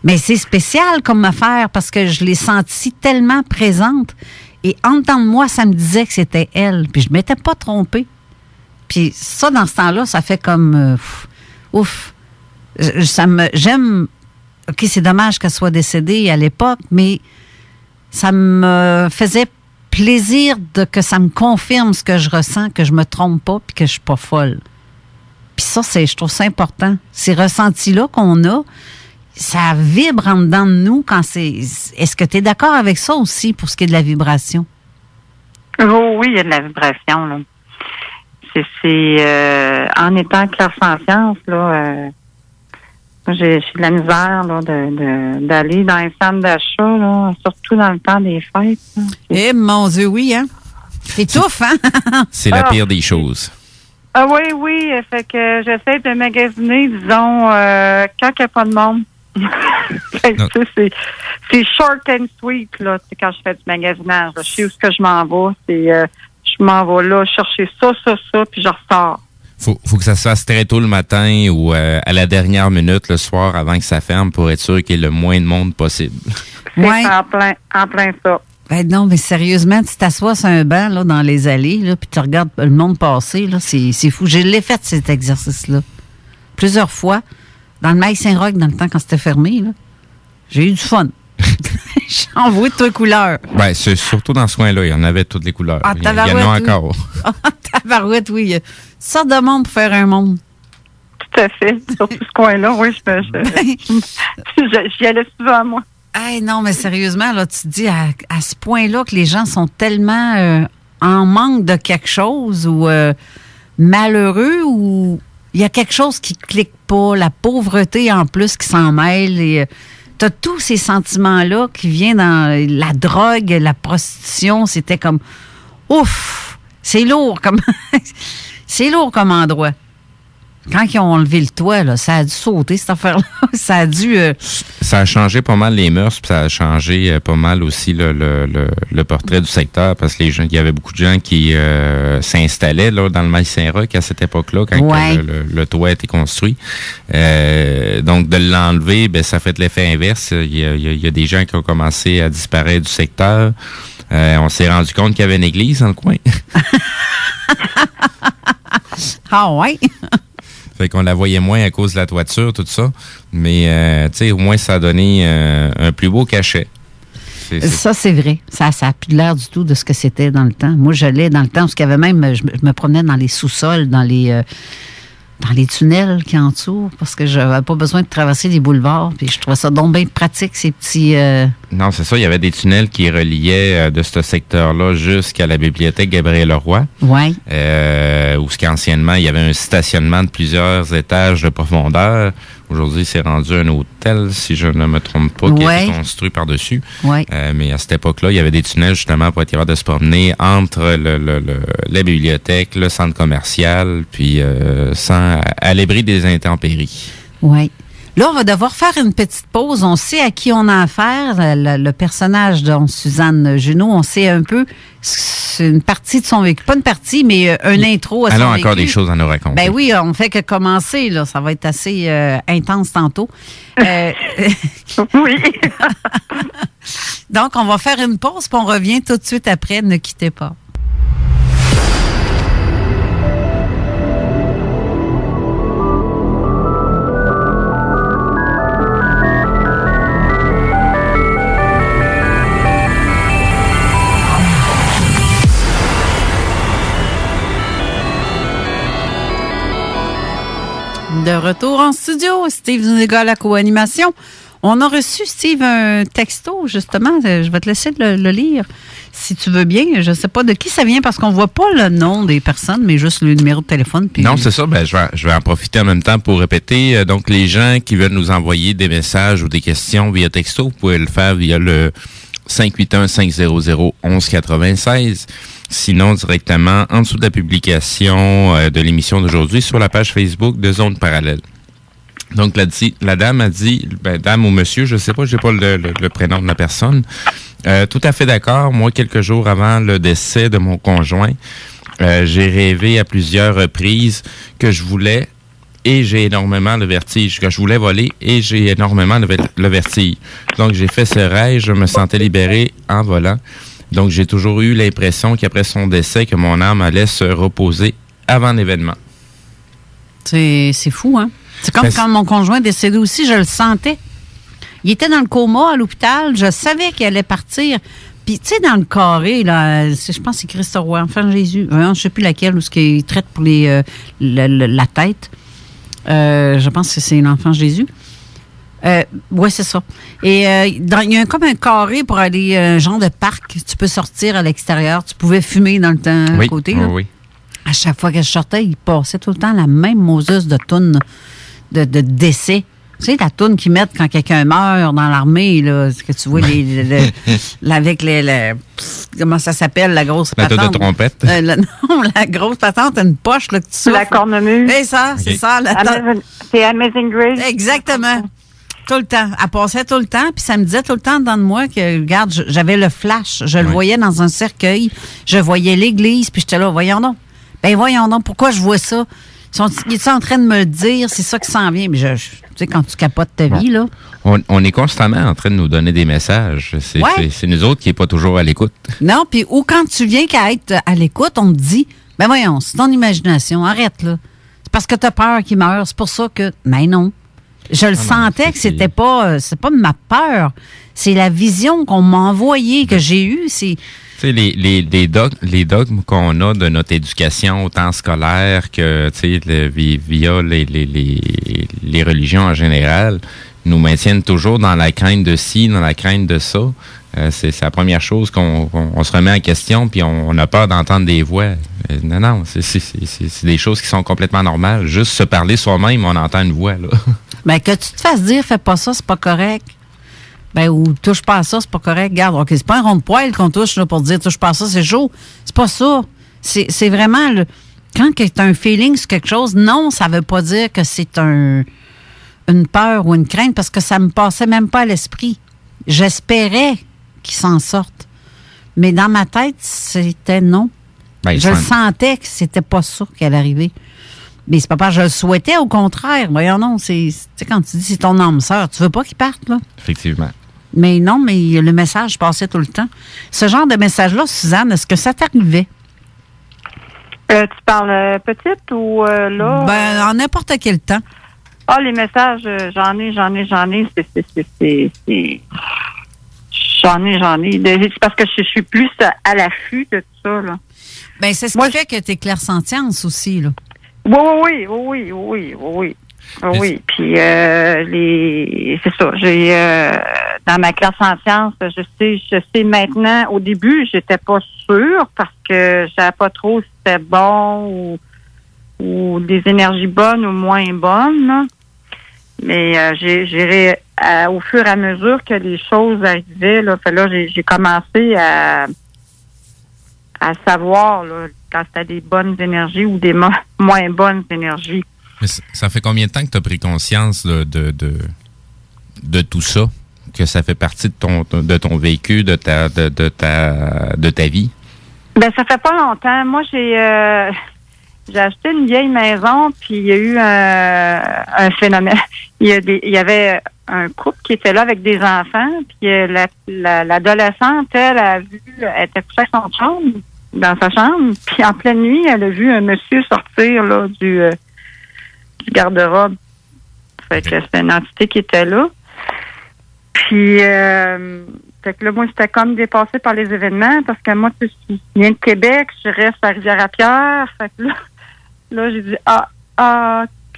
Mais c'est spécial comme affaire parce que je l'ai sentie tellement présente. Et en dedans de moi, ça me disait que c'était elle. Puis je ne m'étais pas trompée. Puis ça, dans ce temps-là, ça fait comme... ouf! J'aime... OK, c'est dommage qu'elle soit décédée à l'époque, mais ça me faisait plaisir que ça me confirme ce que je ressens, que je me trompe pas puis que je suis pas folle. Puis ça, je trouve ça important. Ces ressentis-là qu'on a, ça vibre en dedans de nous quand c'est... Est-ce que tu es d'accord avec ça aussi pour ce qui est de la vibration? Oh, oui, il y a de la vibration, là. C'est en étant clairsentience, là, j'ai de la misère là, d'aller dans les centres d'achat, là, surtout dans le temps des fêtes. Eh, mon Dieu, oui, hein? C'est tough, hein? C'est la pire des choses. Ah oui, fait que j'essaie de magasiner, disons, quand il n'y a pas de monde. Fait que, c'est short and sweet, là, quand je fais du magasinage. Là. Je sais où que je m'en vais. Je m'en vais là chercher ça, puis je ressors. Faut que ça se fasse très tôt le matin ou à la dernière minute le soir avant que ça ferme pour être sûr qu'il y ait le moins de monde possible. C'est Ouais. en plein ça. Ben non, mais sérieusement, tu t'assois sur un banc là, dans les allées, là, puis tu regardes le monde passer, là, c'est fou. Je l'ai fait, cet exercice-là. Plusieurs fois. Dans le Maïs Saint-Roch, dans le temps quand c'était fermé, là, j'ai eu du fun. J'en vois de toutes les couleurs. Ben, c'est surtout dans ce coin-là, il y en avait toutes les couleurs. Ah, Il y en a encore. Tabarouette, oui. Il y a toutes sortes de monde pour faire un monde. Tout à fait. Surtout ce coin-là, oui, j'y allais souvent, moi. Hey, non, mais sérieusement, là, tu te dis à ce point-là que les gens sont tellement en manque de quelque chose ou malheureux ou il y a quelque chose qui ne clique pas, la pauvreté en plus qui s'en mêle et tu as tous ces sentiments-là qui viennent dans la drogue, la prostitution, c'était comme ouf, c'est lourd comme c'est lourd comme endroit. Quand ils ont enlevé le toit, là, ça a dû sauter, cette affaire-là. Ça a dû... Ça a changé pas mal les mœurs, puis ça a changé pas mal aussi le portrait du secteur, parce que il y avait beaucoup de gens qui s'installaient là, dans le Maïs Saint-Roch à cette époque-là, quand le toit a été construit. Donc, de l'enlever, ben, ça fait l'effet inverse. Il y a des gens qui ont commencé à disparaître du secteur. On s'est rendu compte qu'il y avait une église dans le coin. Ah ouais? Fait qu'on la voyait moins à cause de la toiture, tout ça. Mais, tu sais, au moins, ça a donné un plus beau cachet. Ça, c'est vrai. Ça n'a plus l'air du tout de ce que c'était dans le temps. Moi, j'allais dans le temps, parce qu'il y avait même... Je me promenais dans les sous-sols, dans les tunnels qui entourent, parce que je n'avais pas besoin de traverser les boulevards. Puis je trouvais ça donc bien pratique, ces petits... Non, c'est ça. Il y avait des tunnels qui reliaient de ce secteur-là jusqu'à la bibliothèque Gabriel-Leroy. Oui. Où qu'anciennement, il y avait un stationnement de plusieurs étages de profondeur. Aujourd'hui, c'est rendu un hôtel, si je ne me trompe pas, qui a été construit par-dessus. Oui. Mais à cette époque-là, il y avait des tunnels justement pour être capable de se promener entre la bibliothèque, le centre commercial, puis à l'abri des intempéries. Oui. Là, on va devoir faire une petite pause. On sait à qui on a affaire. Le personnage de Suzanne Junot, on sait un peu, c'est une partie de son vécu. Pas une partie, mais un intro à son vécu. Elle a encore des choses à nous raconter. Ben oui, on fait que commencer. Là, ça va être assez intense tantôt. Oui. Donc, on va faire une pause, puis on revient tout de suite après. Ne quittez pas. De retour en studio, Steve Zuniga à la co-animation. On a reçu, Steve, un texto, justement. Je vais te laisser le lire, si tu veux bien. Je ne sais pas de qui ça vient, parce qu'on ne voit pas le nom des personnes, mais juste le numéro de téléphone. Puis... Non, c'est ça. Ben, je vais en profiter en même temps pour répéter. Donc, les gens qui veulent nous envoyer des messages ou des questions via texto, vous pouvez le faire via le 581-500-1196. Sinon, directement en dessous de la publication de l'émission d'aujourd'hui sur la page Facebook de Zone Parallèle. Donc, la dame a dit, dame ou monsieur, je ne sais pas, je n'ai pas le prénom de la personne. Tout à fait d'accord. Moi, quelques jours avant le décès de mon conjoint, j'ai rêvé à plusieurs reprises que je voulais et j'ai énormément le vertige, que je voulais voler et j'ai énormément le vertige. Donc, j'ai fait ce rêve, je me sentais libéré en volant. Donc, j'ai toujours eu l'impression qu'après son décès, que mon âme allait se reposer avant l'événement. C'est fou, hein? C'est comme quand mon conjoint est décédé aussi, je le sentais. Il était dans le coma à l'hôpital, je savais qu'il allait partir. Puis, tu sais, dans le carré, là, je pense que c'est Christ Roi, Enfant Jésus, je ne sais plus laquelle, où ce qu'il traite pour la tête. Je pense que c'est l'Enfant Jésus. Oui, c'est ça. Et il y a comme un carré pour aller, un genre de parc. Tu peux sortir à l'extérieur. Tu pouvais fumer dans le temps à côté. Là. Oui. À chaque fois que je sortais, il passait tout le temps la même moseuse de toune de décès. Tu sais, la toune qu'ils mettent quand quelqu'un meurt dans l'armée, là, que tu vois avec comment ça s'appelle, la grosse patente? La toune de trompette? Non, la grosse patente, une poche là, que tu souffles. La cornemuse. C'est ça, c'est ça. C'est Amazing Grace. Exactement. Tout le temps. Elle passait tout le temps, puis ça me disait tout le temps dans de moi que, regarde, j'avais le flash. Je le voyais dans un cercueil. Je voyais l'église, puis j'étais là, voyons donc. Ben voyons donc, pourquoi je vois ça? Ils sont en train de me le dire, c'est ça qui s'en vient. Mais tu sais, quand tu capotes ta vie, là. On est constamment en train de nous donner des messages. C'est nous autres qui n'est pas toujours à l'écoute. Non, puis ou quand tu viens qu'à être à l'écoute, on te dit, ben voyons, c'est ton imagination, arrête, là. C'est parce que tu as peur qu'il meure, c'est pour ça que... Ben non. Je le sentais que c'est pas ma peur. C'est la vision qu'on m'a envoyée, que j'ai eue. C'est... Tu sais, les dogmes qu'on a de notre éducation, autant scolaire que, tu sais, via les religions en général, nous maintiennent toujours dans la crainte de ci, dans la crainte de ça. C'est la première chose qu'on se remet en question, puis on a peur d'entendre des voix. Non, c'est des choses qui sont complètement normales. Juste se parler soi-même, on entend une voix, là. Ben, que tu te fasses dire, fais pas ça, c'est pas correct. Ben, ou touche pas à ça, c'est pas correct. Regarde, OK, c'est pas un rond de poil qu'on touche là, pour dire touche pas à ça, c'est chaud. C'est pas ça. C'est vraiment quand tu as un feeling sur quelque chose, non, ça veut pas dire que c'est une peur ou une crainte, parce que ça me passait même pas à l'esprit. J'espérais qu'il s'en sorte. Mais dans ma tête, c'était non. Ben, je le sentais que c'était pas ça qui allait arriver. Mais c'est pas parce que je le souhaitais, au contraire. Voyons, non, c'est quand tu dis c'est ton âme sœur, tu veux pas qu'il parte, là. Effectivement. Mais non, mais le message passait tout le temps. Ce genre de message-là, Suzanne, est-ce que ça t'arrivait? Tu parles petite ou là? Ben, en n'importe quel temps. Ah, les messages, j'en ai. J'en ai. C'est parce que je suis plus à l'affût de tout ça, là. Ben, c'est ce qui fait que t'es clairsentience aussi, là. Oui. Puis c'est ça. J'ai dans ma clairsentience, je sais maintenant. Au début, j'étais pas sûre parce que je savais pas trop si c'était bon ou des énergies bonnes ou moins bonnes, là. Mais j'irai au fur et à mesure que les choses arrivaient, là. Fait là, j'ai commencé à savoir là, quand c'était des bonnes énergies ou des moins bonnes énergies. Mais ça fait combien de temps que tu as pris conscience de tout ça? Que ça fait partie de ton vécu, de ta vie? Ben, ça fait pas longtemps. Moi, j'ai acheté une vieille maison, puis il y a eu un phénomène. Il y avait un couple qui était là avec des enfants, puis l'adolescente, elle était couchée dans sa chambre, puis en pleine nuit, elle a vu un monsieur sortir là du garde-robe. Fait que c'était une entité qui était là. Puis fait que là, moi, j'étais comme dépassée par les événements parce que moi, je viens de Québec, je reste à Rivière-à-Pierre. Fait que là j'ai dit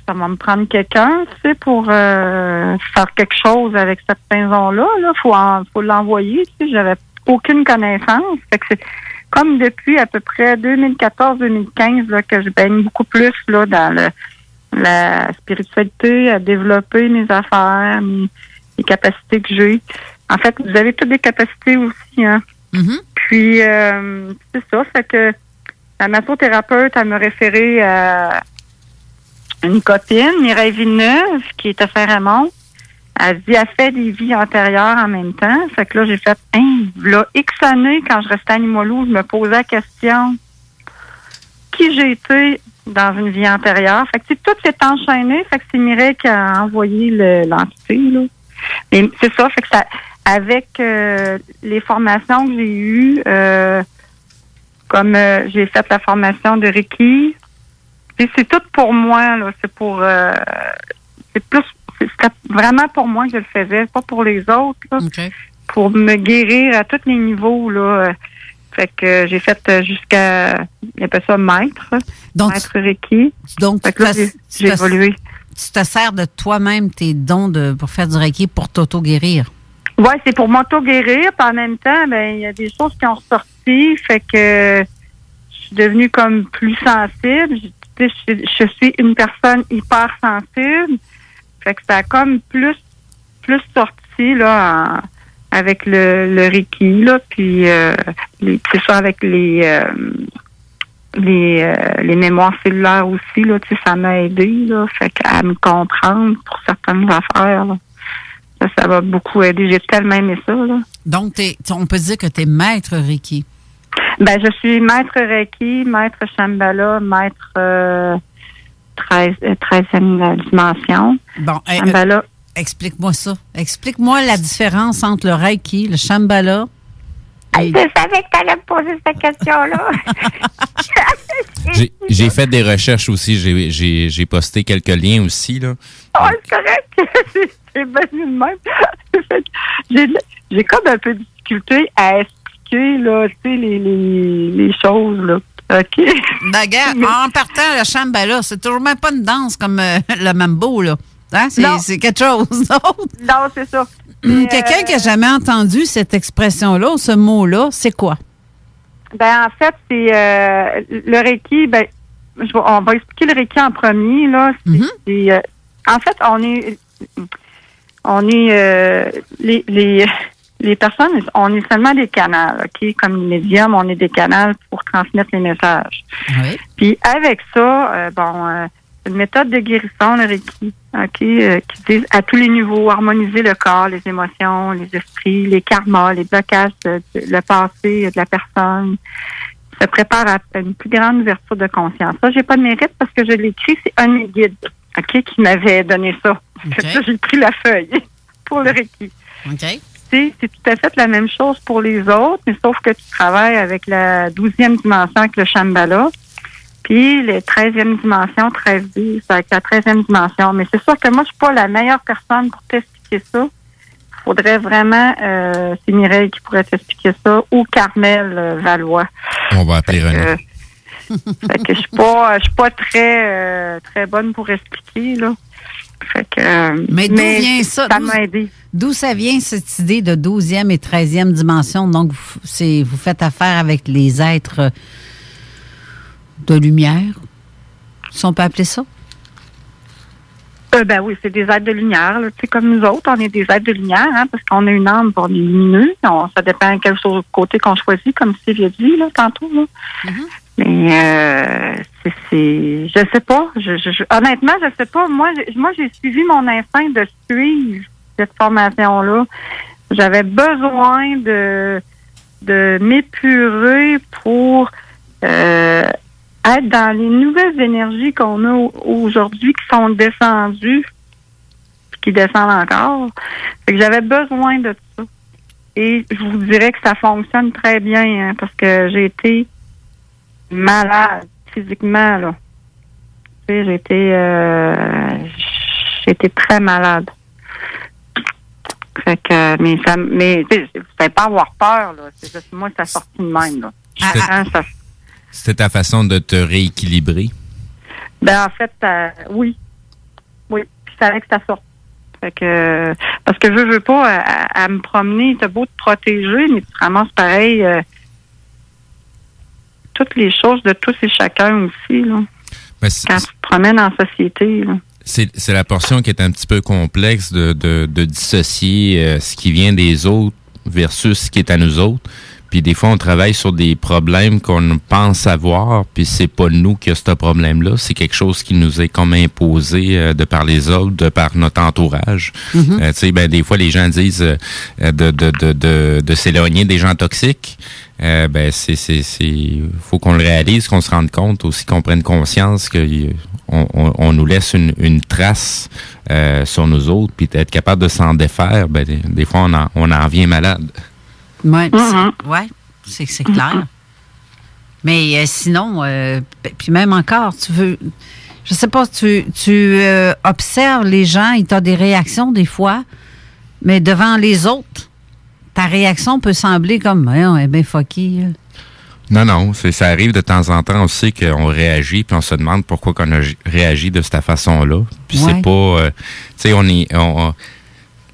ça va me prendre quelqu'un, tu sais, pour faire quelque chose avec cette maison-là. Faut l'envoyer, tu sais. J'avais aucune connaissance. Fait que c'est comme depuis à peu près 2014-2015 là, que je baigne beaucoup plus là dans la spiritualité, à développer mes affaires, les capacités que j'ai. En fait, vous avez toutes des capacités aussi, hein. Mhm. Puis, c'est ça, fait que la massothérapeute, elle m'a référé à une copine, Mireille Villeneuve, qui est à Saint-Raymond. Elle dit, elle fait des vies antérieures en même temps. Fait que là, j'ai fait, là, X années, quand je restais à Limoilou, je me posais la question, qui j'ai été dans une vie antérieure? Fait que tout s'est enchaîné. Fait que c'est Mireille qui a envoyé l'entité, là. Mais c'est ça, fait que ça, avec les formations que j'ai eues, comme j'ai fait la formation de Reiki, c'est tout pour moi, là. C'est pour c'était vraiment pour moi que je le faisais, pas pour les autres, là. OK. Pour me guérir à tous les niveaux, là. Fait que j'ai fait jusqu'à, il appelle ça maître Donc, Reiki. donc Fait que là, j'ai évolué. tu te sers de toi-même tes dons pour faire du Reiki pour t'auto-guérir. Oui, c'est pour m'auto-guérir. Puis en même temps, ben il y a des choses qui ont ressorti. Fait que je suis devenue comme plus sensible. Je suis une personne hyper sensible. Fait que ça a comme plus sorti là avec le Reiki, là. Puis c'est ça avec les mémoires cellulaires aussi, là. Tu sais, ça m'a aidé, là. Fait qu'à me comprendre pour certaines affaires, là. Ça va beaucoup aider. J'ai tellement aimé ça, là. Donc, on peut dire que tu es maître Reiki. Ben, je suis maître Reiki, maître Shambhala, maître 13e dimension. Bon, Shambhala. explique-moi ça. Explique-moi la différence entre le Reiki, le Shambhala. Je savais que tu allais me poser cette question-là. J'ai fait des recherches aussi. J'ai posté quelques liens aussi, là. Oh, c'est correct. C'est bien de même. J'ai comme un peu de difficulté à expliquer, là, tu sais, les choses, là. OK? Ben, regarde, en partant, le Shambhala, c'est toujours même pas une danse comme le mambo, là. Hein? C'est quelque chose d'autre. Non, c'est ça. Quelqu'un qui n'a jamais entendu cette expression-là, ou ce mot-là, c'est quoi? Ben, en fait, c'est le Reiki. Ben, on va expliquer le Reiki en premier, là. En fait, les personnes, on est seulement des canaux, OK? Comme les médiums, on est des canaux pour transmettre les messages. Oui. Puis avec ça, une méthode de guérison, le Reiki, OK, qui dit à tous les niveaux, harmoniser le corps, les émotions, les esprits, les karmas, les blocages, le passé de la personne, se prépare à une plus grande ouverture de conscience. Ça, j'ai pas de mérite parce que je l'ai écrit, c'est un de mes guides, OK, qui m'avait donné ça. Okay. Ça, j'ai pris la feuille pour le Reiki. OK. C'est tout à fait la même chose pour les autres, mais sauf que tu travailles avec la 12e dimension avec le Shambhala. Puis, les 13e dimension, 13D, c'est avec la 13e dimension. Mais c'est sûr que moi, je suis pas la meilleure personne pour t'expliquer ça. Il faudrait vraiment, c'est Mireille qui pourrait t'expliquer ça, ou Carmel Valois. On va appeler René. Fait que je suis pas très bonne pour expliquer, là. Fait que, mais d'où vient ça? Ça m'a aidé. D'où ça vient cette idée de 12e et 13e dimension? Donc, vous faites affaire avec les êtres de lumière, si on peut appeler ça? Ben oui, c'est des êtres de lumière. Tu sais, comme nous autres, on est des êtres de lumière, hein, parce qu'on a une âme, on est lumineux. Ça dépend quel côté qu'on choisit, comme Steve a dit là, tantôt. Là. Mm-hmm. Mais je sais pas. Honnêtement, je sais pas. Moi, j'ai suivi mon instinct de suivre cette formation-là. J'avais besoin de m'épurer pour être dans les nouvelles énergies qu'on a aujourd'hui qui sont descendues, qui descendent encore. Fait que j'avais besoin de ça. Et je vous dirais que ça fonctionne très bien, hein, parce que j'ai été malade physiquement, là. Tu sais, j'ai été très malade. Fait que, mais tu sais, pas avoir peur, là. C'est juste moi, ça sorti de même, là. C'était ta façon de te rééquilibrer? Ben, en fait, oui. Oui. Puis il fallait que ça sorte. Fait que, parce que veux pas, à me promener, t'as beau te protéger, mais tu te ramasses pareil toutes les choses de tous et chacun aussi, là. Ben, quand tu te promènes en société, là. C'est la portion qui est un petit peu complexe de dissocier ce qui vient des autres versus ce qui est à nous autres. Puis des fois, on travaille sur des problèmes qu'on pense avoir, puis c'est pas nous qui a ce problème-là. C'est quelque chose qui nous est comme imposé de par les autres, de par notre entourage. Mm-hmm. Tu sais, ben des fois, les gens disent de s'éloigner des gens toxiques. Ben faut qu'on le réalise, qu'on se rende compte aussi, qu'on prenne conscience que on nous laisse une trace sur nous autres, puis être capable de s'en défaire. Ben des fois, on en vient malade. Oui, c'est clair. Mais sinon, puis même encore, tu veux, je sais pas, tu observes les gens, ils t'ont des réactions des fois, mais devant les autres, ta réaction peut sembler comme, on est bien fucké. Non, ça arrive de temps en temps aussi qu'on réagit, puis on se demande pourquoi qu'on a réagi de cette façon-là. Puis c'est pas, tu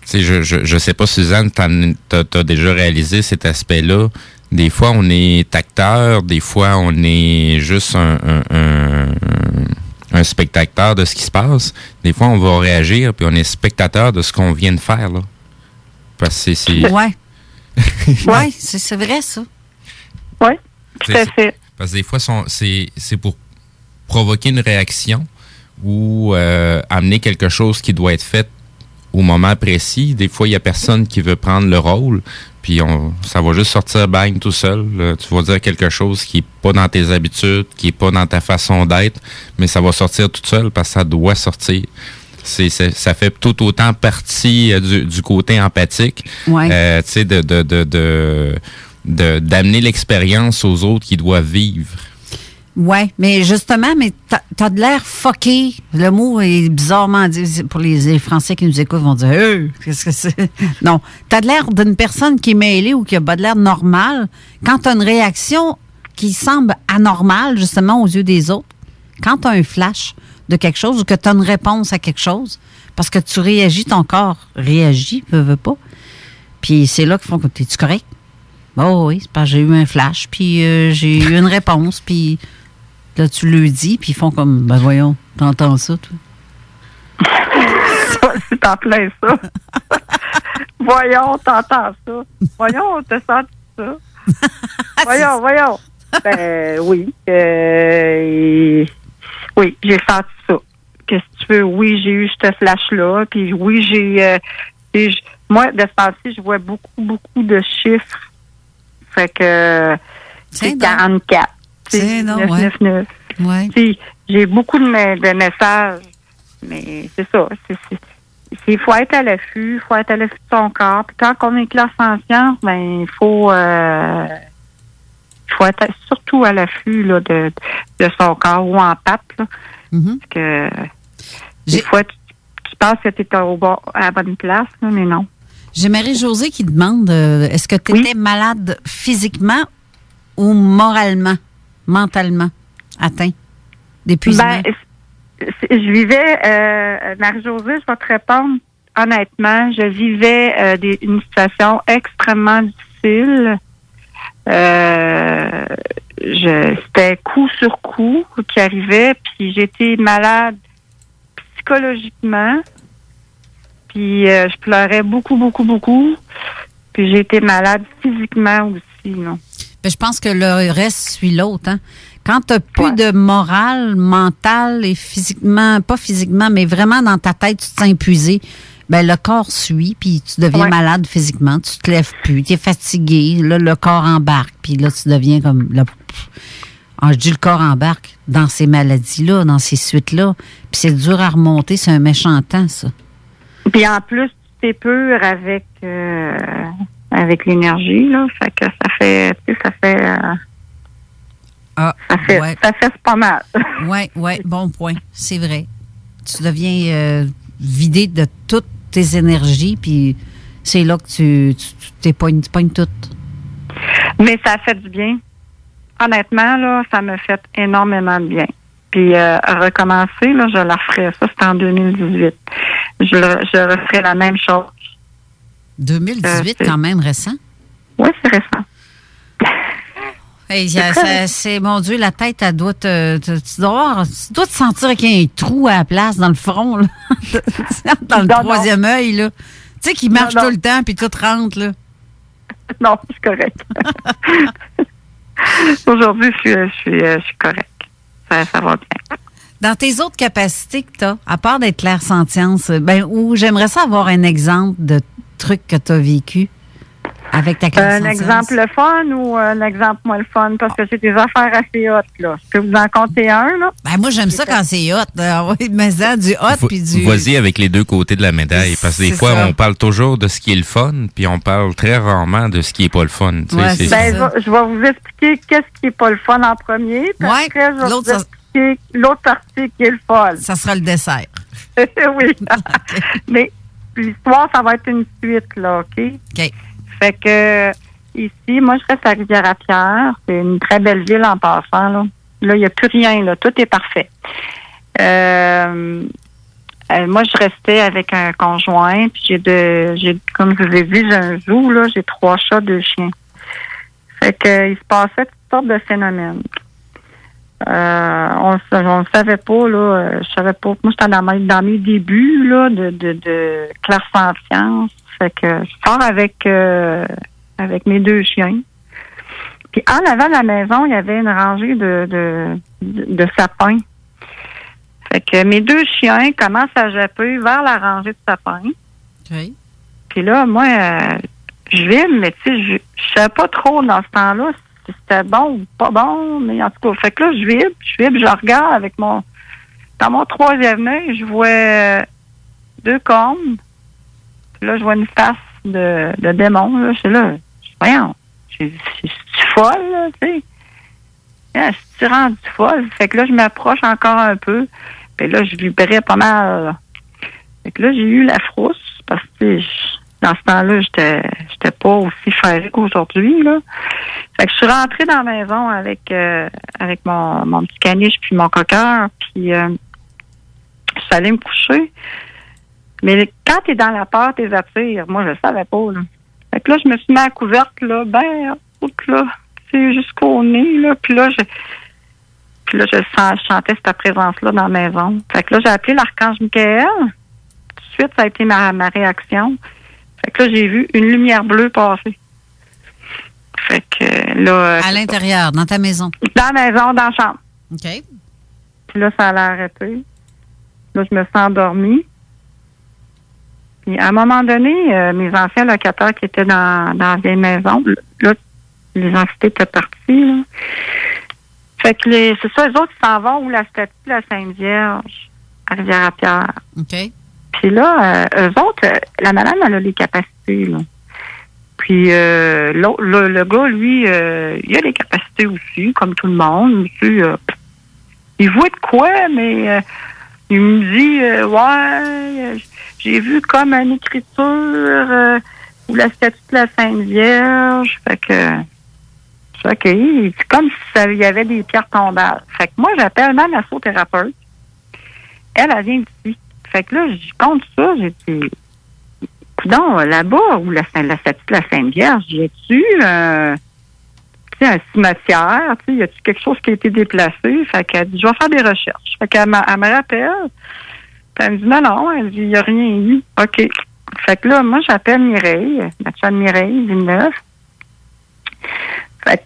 sais, je sais pas, Suzanne, t'as déjà réalisé cet aspect-là. Des fois, on est acteur, des fois, on est juste un spectateur de ce qui se passe. Des fois, on va réagir, puis on est spectateur de ce qu'on vient de faire, là. Parce que c'est... Ouais. Oui, c'est vrai, ça. Oui, tout à fait. Parce que des fois, c'est pour provoquer une réaction ou amener quelque chose qui doit être fait au moment précis. Des fois, il y a personne qui veut prendre le rôle, puis ça va juste sortir bang tout seul. Tu vas dire quelque chose qui est pas dans tes habitudes, qui est pas dans ta façon d'être, mais ça va sortir tout seul parce que ça doit sortir. Ça fait tout autant partie du côté empathique. Ouais. Tu sais, d'amener l'expérience aux autres qui doivent vivre. Oui, mais justement, t'as de l'air fucké. Le mot est bizarrement dit. Pour les Français qui nous écoutent, vont dire qu'est-ce que c'est? Non. T'as de l'air d'une personne qui est mêlée ou qui a pas de l'air normal. Quand t'as une réaction qui semble anormale, justement, aux yeux des autres, quand t'as un flash de quelque chose ou que t'as une réponse à quelque chose, parce que tu réagis, ton corps réagit, veut pas. Puis c'est là qu'ils font comme, t'es-tu correct? Oh oui, c'est parce que j'ai eu un flash, puis j'ai eu une réponse, puis là, tu le dis, puis ils font comme, ben voyons, t'entends ça, toi? Ça, c'est en plein ça. Voyons, t'entends ça. Voyons, t'as senti ça. Voyons. Ben oui. Oui, j'ai senti ça. Qu'est-ce que tu veux? Oui, j'ai eu ce flash-là, puis oui, moi, de ce temps-ci, je vois beaucoup de chiffres. Fait que c'est 44. C'est 999. Ouais. J'ai beaucoup de messages, mais c'est ça. Il faut être à l'affût, il faut être à l'affût de son corps. Puis quand on est classe en sciences, ben il faut être surtout à l'affût là, de son corps ou en patte. Là, Mm-hmm. parce que des fois, tu penses que tu es à la bonne place, là, mais non. J'ai Marie-Josée qui demande, est-ce que tu étais malade physiquement ou moralement, mentalement atteint d'épuisement? Ben, je vivais, Marie-Josée, je vais te répondre honnêtement, je vivais une situation extrêmement difficile. C'était coup sur coup qui arrivait, puis j'étais malade psychologiquement, puis je pleurais beaucoup, puis j'ai été malade physiquement aussi, non? Ben, je pense que le reste suit l'autre, hein? Quand tu n'as plus de morale, mentale et physiquement, pas physiquement, mais vraiment dans ta tête, tu te sens épuisé, ben le corps suit, puis tu deviens malade physiquement, tu te lèves plus, tu es fatigué, là, le corps embarque, puis là, tu deviens comme... je dis le corps embarque dans ces maladies-là, dans ces suites-là, puis c'est dur à remonter, c'est un méchant temps, ça. Puis en plus, tu t'épures avec l'énergie, là, fait que ça fait pas mal. Oui, bon point, c'est vrai. Tu deviens vidé de toutes tes énergies, puis c'est là que tu t'épognes toutes. Mais ça fait du bien. Honnêtement, là, ça me fait énormément de bien. Puis recommencer, là, je la referais. Ça, c'était en 2018. Je referais la même chose. 2018, quand même récent. Oui, c'est récent. Hey, c'est, mon Dieu, la tête, elle doit tu dois te sentir avec un trou à la place dans le front, là. Dans le troisième œil, là. Tu sais, qui marche tout le temps, puis tout rentre, là. Non, je suis correct. Aujourd'hui, je suis correct. Ça va bien. Dans tes autres capacités que tu as, à part d'être clairsentience, où j'aimerais ça avoir un exemple de truc que tu as vécu avec ta clairsentience. Un exemple le fun ou un exemple moins le fun? Parce que j'ai des affaires assez hot, là. Je peux vous en compter un, là? Moi, j'aime ça quand c'est hot. Oui, mais ça, du hot puis du... Vas-y avec les deux côtés de la médaille. Parce que des fois, on parle toujours de ce qui est le fun, puis on parle très rarement de ce qui est pas le fun. Ouais, je vais vous expliquer qu'est-ce qui est pas le fun en premier. Puis après, je vais vous expliquer l'autre partie qui est le fun. Ça sera le dessert. Oui. Mais l'histoire, ça va être une suite, là, OK? OK. Fait que ici, moi, je reste à Rivière-à-Pierre. C'est une très belle ville en passant, là. Là, il n'y a plus rien, là. Tout est parfait. Moi, je restais avec un conjoint, puis comme je vous ai dit, j'ai un zoo, là. J'ai 3 chats, 2 chiens. Fait que il se passait toutes sortes de phénomènes. On ne savait pas, là. Je savais pas. Moi, j'étais dans mes débuts, là, de clairsentience. Fait que je pars avec mes 2 chiens. Puis en avant de la maison, il y avait une rangée de sapins. Fait que mes 2 chiens commencent à japper vers la rangée de sapins. Okay. Puis là, moi, je vibre, mais tu sais, je savais pas trop dans ce temps-là si c'était bon ou pas bon, mais en tout cas, fait que là, je vibre, je regarde avec dans mon 3e œil, je vois 2 cornes. Là, je vois une face de démon. Là. Je suis là. Voyons. Je suis folle, là, tu sais. Je suis rendue folle. Fait que là, je m'approche encore un peu. Puis là, je vibrais pas mal. Fait que là, j'ai eu la frousse. Parce que dans ce temps-là, j'étais pas aussi ferrée qu'aujourd'hui, là. Fait que je suis rentrée dans la maison avec mon petit caniche puis mon coqueur. Puis je suis allée me coucher. Mais quand t'es dans la peur, t'es attires. Moi, je le savais pas, là. Fait que là, je me suis mis à la couverte, là, là, c'est jusqu'au nez, là. Puis là, je sentais cette présence-là dans la maison. Fait que là, j'ai appelé l'archange Michael. Tout de suite, ça a été ma réaction. Fait que là, j'ai vu une lumière bleue passer. Fait que là... À l'intérieur, dans ta maison? Dans la maison, dans la chambre. OK. Puis là, ça allait arrêter. Là, je me suis endormie. Puis à un moment donné, mes anciens locataires qui étaient dans la vieille maison, là, les entités étaient parties, là. Fait que c'est ça, les autres, ils s'en vont où la statue de la Sainte Vierge à Rivière-à-Pierre. OK. Puis là, eux autres, la madame, elle a les capacités, là. Puis le gars, lui, il a des capacités aussi, comme tout le monde. Puis, il voit de quoi, mais il me dit, ouais, j'ai vu comme une écriture où la statue de la Sainte Vierge. Fait que, OK, c'est comme s'il y avait des pierres tombales. Fait que moi, j'appelle ma massothérapeute. Elle vient d'ici. Fait que là, je compte ça, j'ai dit, coudonc, là-bas, où la statue de la Sainte Vierge, y a-tu un cimetière, y a-tu quelque chose qui a été déplacé? Fait qu'elle dit, je vais faire des recherches. Fait qu'elle me rappelle, puis elle me dit, non, elle dit, il n'y a rien eu. OK. Fait que là, moi, j'appelle Mireille, ma chum Mireille, Villeneuve. Fait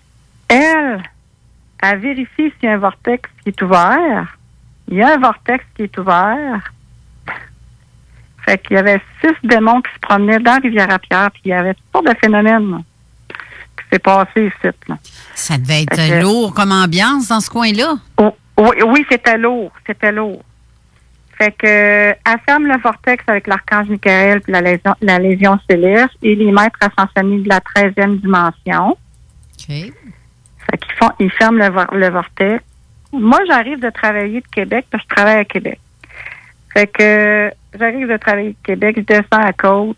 elle vérifie s'il y a un vortex qui est ouvert. Il y a un vortex qui est ouvert. Fait qu'il y avait 6 démons qui se promenaient dans Rivière-à-Pierre, puis il y avait toutes sortes de phénomènes là, qui s'est passé ici. Là. Ça devait être lourd comme ambiance dans ce coin-là. Oui, c'était lourd. C'était lourd. Fait que elle ferme le vortex avec l'archange Michael puis la Légion céleste et les maîtres ascensionnés de la 13e dimension. OK. Fait qu'ils ferment le vortex. Moi, j'arrive de travailler de Québec parce que je travaille à Québec. Fait que j'arrive de travailler de Québec, je descends à la côte.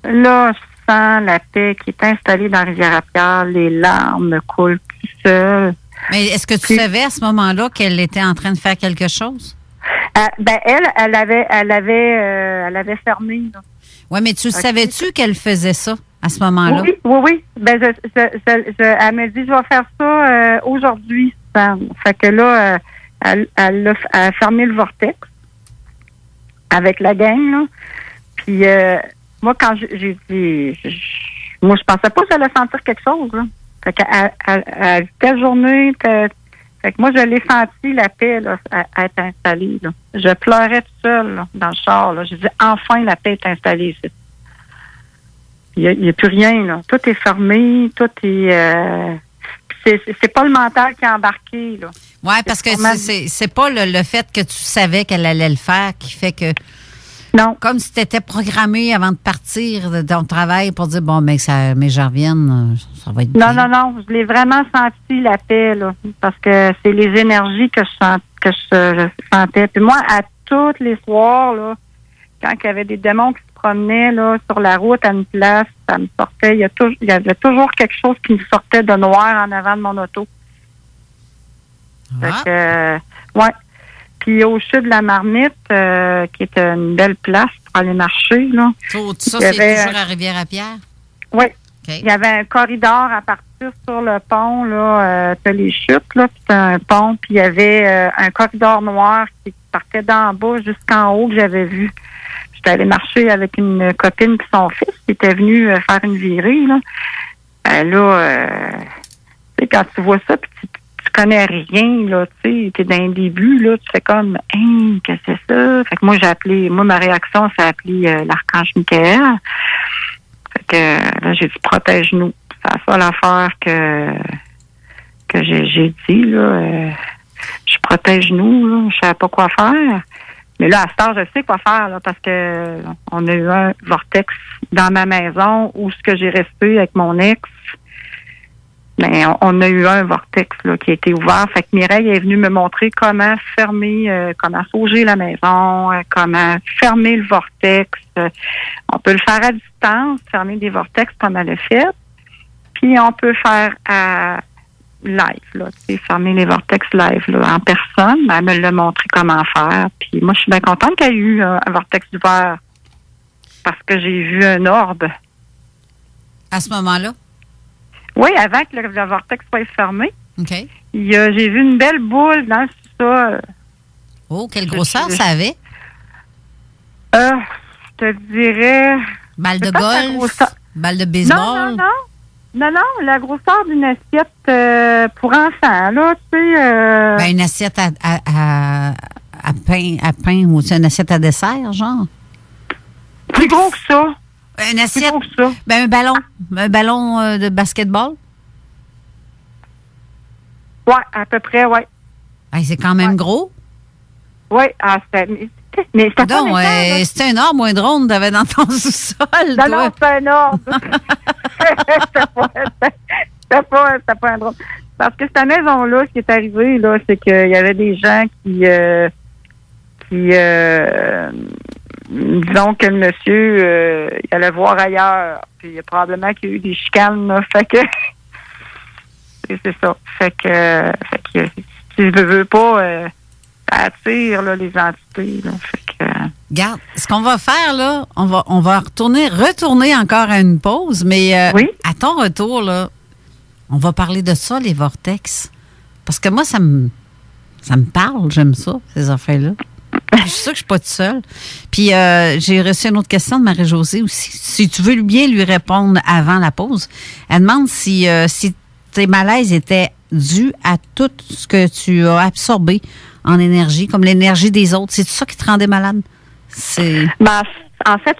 Là, je sens la paix qui est installée dans Rivière-à-Pierre. Les larmes me coulent tout seul. Mais est-ce que tu savais à ce moment-là qu'elle était en train de faire quelque chose? Elle avait fermé. Oui, mais tu savais-tu qu'elle faisait ça à ce moment-là? Oui. Ben, elle m'a dit, je vais faire ça aujourd'hui. Fait que là, elle a fermé le vortex avec la gang, là. Puis, moi, quand j'ai dit, moi, je pensais pas que j'allais sentir quelque chose, là. Fait qu'à telle journée, fait que moi, je l'ai senti, la paix, là, être installée, là. Je pleurais toute seule, là, dans le char, là. Je dis, enfin, la paix est installée ici. Il n'y a plus rien, là. Tout est fermé, tout est... c'est pas le mental qui est embarqué, là. Oui, parce que c'est pas le fait que tu savais qu'elle allait le faire qui fait que... Non. Comme si tu étais programmé avant de partir de ton travail pour dire, bon, mais je revienne, ça va être bien. Non. Je l'ai vraiment senti, la paix, là. Parce que c'est les énergies que je sentais. Puis moi, à tous les soirs, là, quand il y avait des démons qui se promenaient, là, sur la route à une place, ça me sortait. Il y avait toujours quelque chose qui me sortait de noir en avant de mon auto. Fait que, ouais. Puis au sud de la Marmite, qui est une belle place pour aller marcher, là. Ça, c'est toujours à Rivière-à-Pierre? Oui. Okay. Il y avait un corridor à partir sur le pont, là. T'as les chutes, là, puis t'as un pont, puis il y avait un corridor noir qui partait d'en bas jusqu'en haut que j'avais vu. J'étais allée marcher avec une copine puis son fils qui était venu faire une virée, là. Tu sais, quand tu vois ça, puis tu connais rien, là, tu sais, t'es dans le début, là, tu fais comme, hein, qu'est-ce que c'est ça? Fait que moi, ma réaction, c'est appelé l'archange Michael. Fait que, là, j'ai dit, protège-nous. C'est la seule affaire que j'ai dit, là, je protège-nous, là, je savais pas quoi faire. Mais là, à ce temps, je sais quoi faire, là, parce que on a eu un vortex dans ma maison où ce que j'ai resté avec mon ex. Mais on a eu un vortex là, qui a été ouvert. Fait que Mireille est venue me montrer comment fermer, comment sauger la maison, comment fermer le vortex. On peut le faire à distance, fermer des vortex comme elle a fait. Puis on peut faire à live, là, tu sais, fermer les vortex live là, en personne. Elle me l'a montré comment faire. Puis moi, je suis bien contente qu'il y ait eu un vortex ouvert parce que j'ai vu un orbe. À ce moment-là? Oui, avant que le vortex soit fermé. OK. J'ai vu une belle boule dans ça. Oh, quelle grosseur ça avait? Je te dirais... Balle de golf? Balle de baseball? Non, la grosseur d'une assiette pour enfants, là, tu sais... Ben, une assiette à pain ou une assiette à dessert, genre? Plus gros que ça. Une assiette? Plus gros que ça. Ben, un ballon de basketball? Oui, à peu près, oui. Ben, c'est quand même gros. Oui, mais c'était donc, c'était un arbre ou un drone que tu avais dans ton sous-sol, toi? Non, c'est un arbre. C'était pas un drone. Parce que cette maison-là, ce qui est arrivé, là, c'est qu'il y avait des gens qui disons que le monsieur, il allait voir ailleurs. Puis il y a probablement qu'il y a eu des chicanes, là. Fait que, c'est ça. Fait que si je veux pas, ça attire, là, les entités, là. Fait que... Regarde, ce qu'on va faire, là, on va retourner encore à une pause, mais oui? À ton retour, là, on va parler de ça, les vortex. Parce que moi, ça me parle, j'aime ça, ces affaires-là. Je suis sûre que je suis pas toute seule. Puis j'ai reçu une autre question de Marie-Josée aussi. Si tu veux bien lui répondre avant la pause, elle demande si tes malaises étaient dus à tout ce que tu as absorbé en énergie, comme l'énergie des autres. C'est ça qui te rendait malade? En fait,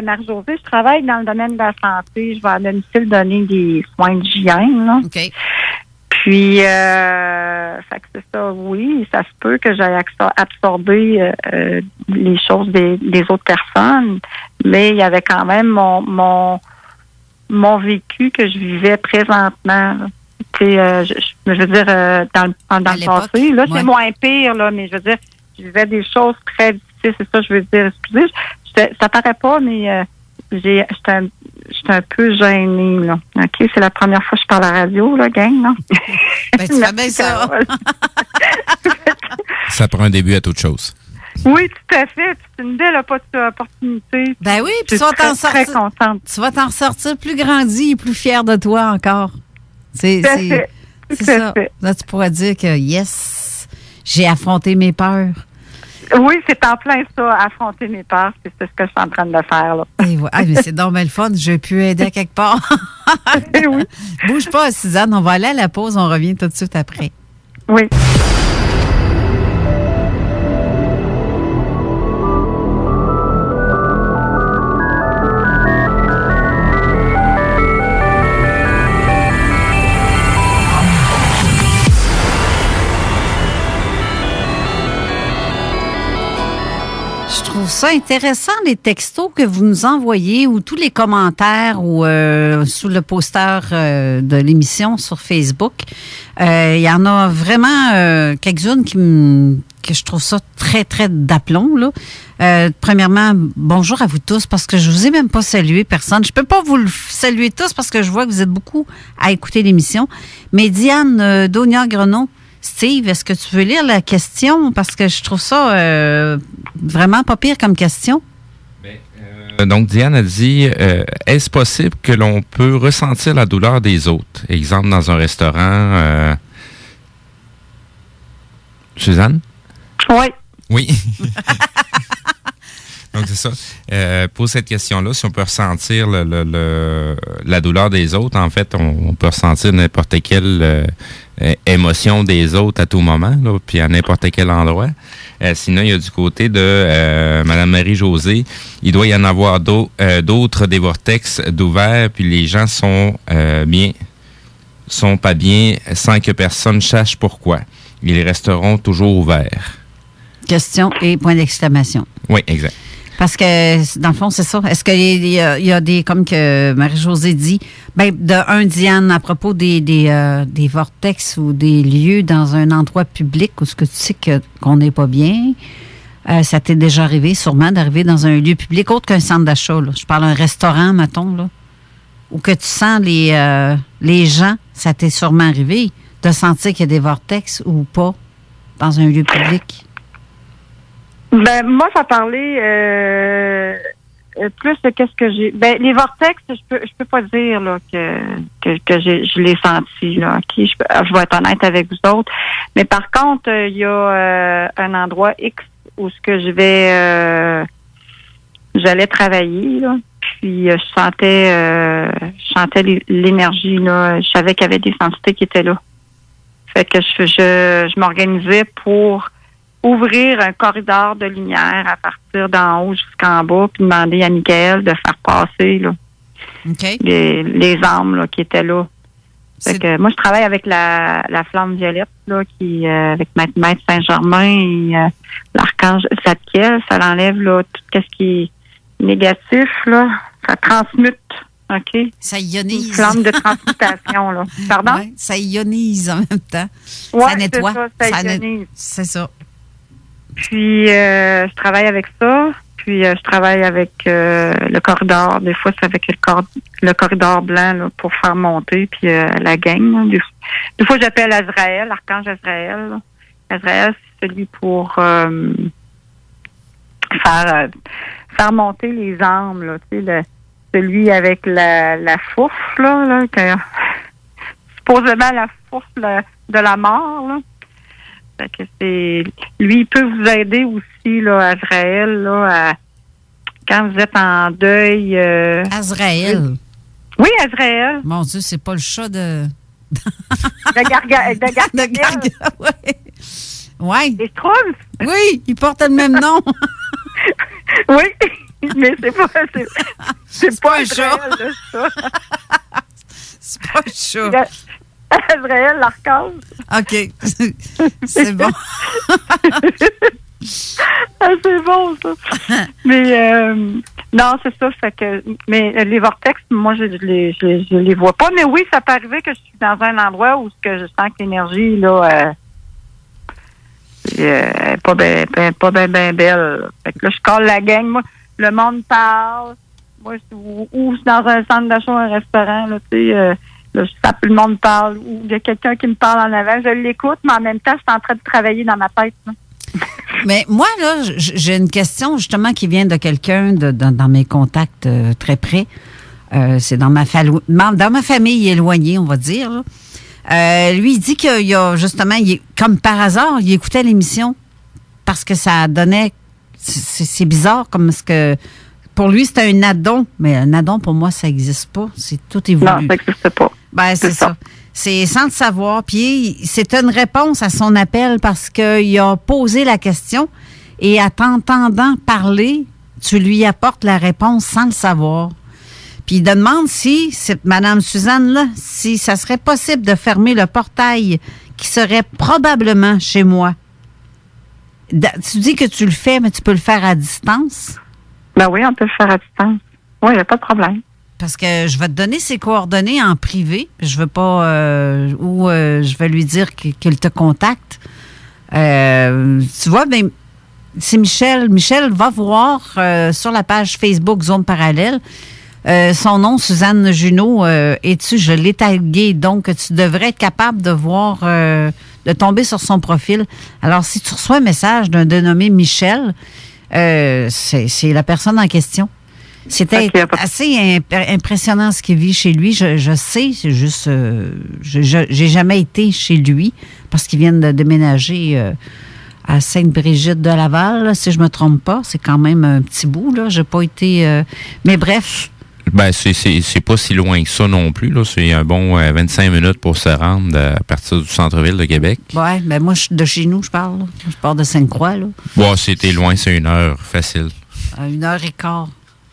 Marie-Josée, je travaille dans le domaine de la santé. Je vais à domicile donner des soins d'hygiène, là. OK. Puis, fait que c'est ça, oui, ça se peut que j'aille absorber les choses des autres personnes, mais il y avait quand même mon vécu que je vivais présentement. Tu sais, je veux dire, dans le passé, là, c'est moins pire, là, mais je veux dire, je vivais des choses très difficiles, c'est ça que je veux dire. Excusez, ça paraît pas, mais j'étais un peu gênée, là. OK? C'est la première fois que je parle à la radio, là, gang, non? Ben, tu fais bien ça. Ça prend un début à toute chose. Oui, tout à fait. C'est une belle opportunité. Ben oui, puis Je suis très contente. Tu vas t'en sortir plus grandi et plus fier de toi encore. C'est Tout à fait. Tout à ça. fait. Là, tu pourras dire que, yes, j'ai affronté mes peurs. Oui, c'est en plein ça, affronter mes peurs. C'est ce que je suis en train de faire, là. Et voilà. Ah, mais c'est donc bien le fun. J'ai pu aider à quelque part. Oui. Bouge pas, Suzanne. On va aller à la pause. On revient tout de suite après. Oui. Je trouve ça intéressant, les textos que vous nous envoyez ou tous les commentaires ou sous le poster de l'émission sur Facebook. Il y en a vraiment quelques-unes que je trouve ça très, très d'aplomb, là. Premièrement, bonjour à vous tous, parce que je vous ai même pas salué personne. Je peux pas vous le saluer tous parce que je vois que vous êtes beaucoup à écouter l'émission. Mais Diane Daunia-Grenon, Steve, est-ce que tu veux lire la question? Parce que je trouve ça vraiment pas pire comme question. Donc, Diane a dit, est-ce possible que l'on peut ressentir la douleur des autres? Exemple, dans un restaurant. Suzanne? Oui. Oui. Donc, c'est ça. Pour cette question-là, si on peut ressentir la douleur des autres, en fait, on peut ressentir n'importe quelle émotion des autres à tout moment, là, puis à n'importe quel endroit. Sinon, il y a du côté de Mme Marie-Josée, il doit y en avoir d'autres des vortex d'ouverts, puis les gens sont pas bien sans que personne sache pourquoi. Ils resteront toujours ouverts. Question et point d'exclamation. Oui, exact. Parce que, dans le fond, c'est ça. Est-ce qu'il y a des, comme que Marie-Josée dit, Diane, à propos des vortex ou des lieux dans un endroit public où ce que tu sais qu'on n'est pas bien, ça t'est déjà arrivé, sûrement, d'arriver dans un lieu public autre qu'un centre d'achat, là. Je parle d'un restaurant, mettons, là, où que tu sens les gens, ça t'est sûrement arrivé de sentir qu'il y a des vortex ou pas dans un lieu public. Ben, moi, ça parlait plus de qu'est-ce que j'ai. Ben, les vortex, je peux pas dire là que je l'ai senti là. OK, je vais être honnête avec vous autres. Mais par contre, il y a un endroit X où ce que j'allais travailler là. Puis je sentais l'énergie là. Je savais qu'il y avait des entités qui étaient là. Fait que je m'organisais pour ouvrir un corridor de lumière à partir d'en haut jusqu'en bas, puis demander à Michael de faire passer là, OK. les âmes là, qui étaient là. Fait que moi, je travaille avec la flamme violette, là, qui avec Maître Saint-Germain et l'archange Zadkiel, ça l'enlève là, tout ce qui est négatif, là. Ça transmute. OK? Ça ionise. Une flamme de transmutation, là. Pardon? Ouais, ça ionise en même temps. Ouais, ça nettoie. ça ionise. C'est ça. Puis, je travaille avec ça. Puis, je travaille avec le corridor. Des fois, c'est avec le corridor blanc là, pour faire monter. Puis, la gang. Là. Des fois, j'appelle Azraël, l'archange Azraël. Là. Azraël, c'est celui pour faire monter les âmes. Là, tu sais, celui avec la fourche, là supposément la fourche de la mort. Là. Fait que lui, il peut vous aider aussi, là, Azraël, là, quand vous êtes en deuil. Azraël. Oui, Azraël. Mon Dieu, c'est pas le chat de. De Gargamel. Oui. Ouais. Des Schtroumpfs. Oui, il porte le même nom. Oui, mais c'est pas un chat. Azraël, là, ça. C'est pas le chat. Azraël, l'archange. OK. C'est bon. C'est bon, ça. Mais, non, c'est ça. Fait que, mais les vortex, moi, je les vois pas. Mais oui, ça peut arriver que je suis dans un endroit où que je sens que l'énergie, là, est pas bien belle. Fait que là, je colle la gang. Moi, le monde parle. Moi, ou dans un centre d'achat ou un restaurant, là, tu sais, là, tout le monde parle, ou il y a quelqu'un qui me parle en avant, je l'écoute, mais en même temps, je suis en train de travailler dans ma tête. Là. Mais moi, là, j'ai une question justement qui vient de quelqu'un dans mes contacts très près. C'est dans ma famille éloignée, on va dire. Là. Lui, il dit qu'il y a justement, comme par hasard, il écoutait l'émission parce que ça donnait... C'est bizarre comme ce que... Pour lui, c'était un addon, mais un addon, pour moi, ça n'existe pas. C'est tout évolué. Non, ça n'existe pas. Ben, c'est ça. C'est sans le savoir. Puis, c'est une réponse à son appel parce qu'il a posé la question et à t'entendant parler, tu lui apportes la réponse sans le savoir. Puis, il demande si, cette Mme Suzanne-là, si ça serait possible de fermer le portail qui serait probablement chez moi. Tu dis que tu le fais, mais tu peux le faire à distance? Ben oui, on peut le faire à distance. Oui, il n'y a pas de problème. Parce que je vais te donner ses coordonnées en privé. Je veux pas... je vais lui dire qu'il te contacte. Tu vois, ben, c'est Michel. Michel va voir sur la page Facebook Zone Parallèle. Son nom, Suzanne Junot, est dessus. Je l'ai tagué. Donc, tu devrais être capable de voir... de tomber sur son profil. Alors, si tu reçois un message d'un dénommé Michel... c'est la personne en question. C'était assez impressionnant ce qu'il vit chez lui. Je sais, c'est juste... j'ai jamais été chez lui parce qu'ils viennent de déménager à Sainte-Brigitte de Laval, là, si je me trompe pas. C'est quand même un petit bout, là. J'ai pas été... mais bref... Ben, c'est pas si loin que ça non plus, là. C'est un bon 25 minutes pour se rendre à partir du centre-ville de Québec. Oui, ben moi, de chez nous, je parle. Là. Je pars de Sainte-Croix, là. Bon, c'était loin, c'est 1 heure, facile. 1h15,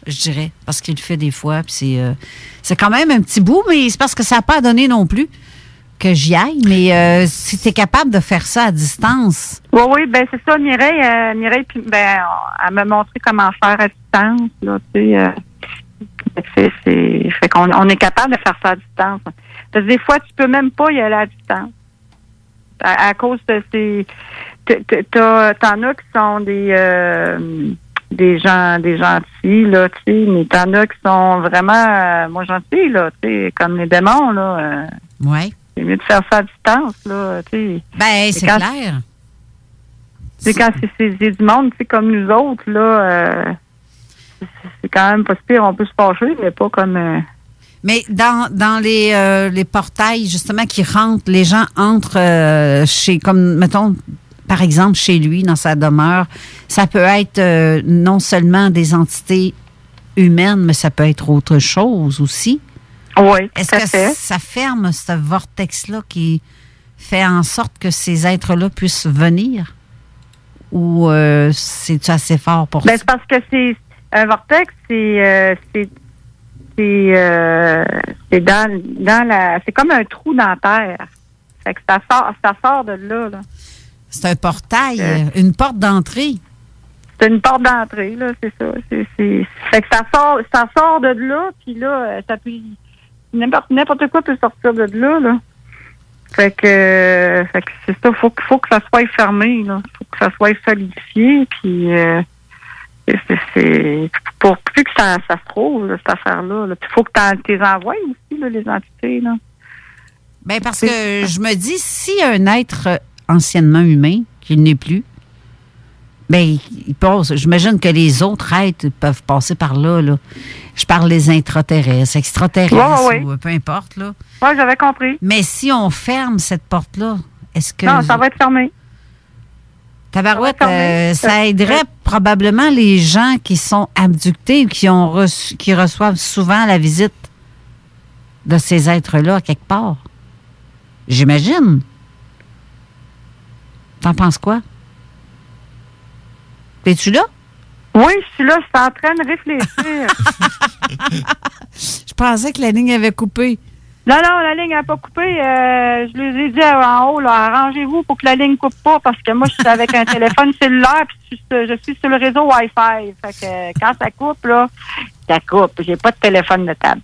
je dirais, parce qu'il le fait des fois. Puis c'est quand même un petit bout, mais c'est parce que ça n'a pas donné non plus que j'y aille. Mais si tu es capable de faire ça à distance... Oui, ben c'est ça, Mireille, puis ben, elle m'a montré comment faire à distance, là, tu sais... fait qu'on est capable de faire ça à distance. Parce que des fois, tu peux même pas y aller à distance. À cause de ces... T'en as qui sont des gentils, là, tu sais, mais t'en as qui sont vraiment moins gentils, là, tu sais, comme les démons, là. Oui. C'est mieux de faire ça à distance, là, tu sais. Ben, c'est clair. C'est quand c'est du monde, tu sais, comme nous autres, là... c'est quand même pas si pire, on peut se fâcher, mais pas comme... Mais dans les portails, justement, qui rentrent, les gens entrent chez, comme, mettons, par exemple, chez lui, dans sa demeure, ça peut être non seulement des entités humaines, mais ça peut être autre chose aussi. Oui, est-ce que ça ferme ce vortex-là qui fait en sorte que ces êtres-là puissent venir? Ou c'est-tu assez fort pour ça? C'est parce que c'est... Un vortex, c'est dans la... C'est comme un trou dans la terre. Fait que ça sort de là. C'est un portail, une porte d'entrée. C'est une porte d'entrée, là, c'est ça. Fait que ça sort de là, puis là, ça peut... N'importe quoi peut sortir de là. Fait que c'est ça, faut que ça soit fermé, là. Faut que ça soit solidifié, puis c'est pour plus que ça se trouve, là, cette affaire-là. Puis il faut que tu les envoies aussi, là, les entités, là. Bien, parce que je me dis, si un être anciennement humain, qu'il n'est plus, bien, il passe. J'imagine que les autres êtres peuvent passer par là, là. Je parle des intraterrestres, extraterrestres, ouais. ou peu importe, là. Oui, j'avais compris. Mais si on ferme cette porte-là, est-ce que... Non, ça va être fermé. Tabarouette, ça aiderait probablement les gens qui sont abductés ou qui reçoivent souvent la visite de ces êtres-là à quelque part. J'imagine. T'en penses quoi? Es-tu là? Oui, je suis là, je suis en train de réfléchir. Je pensais que la ligne avait coupé. Non, la ligne n'a pas coupé. Je les ai dit en haut, là, arrangez-vous pour que la ligne coupe pas, parce que moi, je suis avec un téléphone cellulaire, puis je suis sur le réseau Wi-Fi. Fait que quand ça coupe, là, ça coupe. J'ai pas de téléphone de table.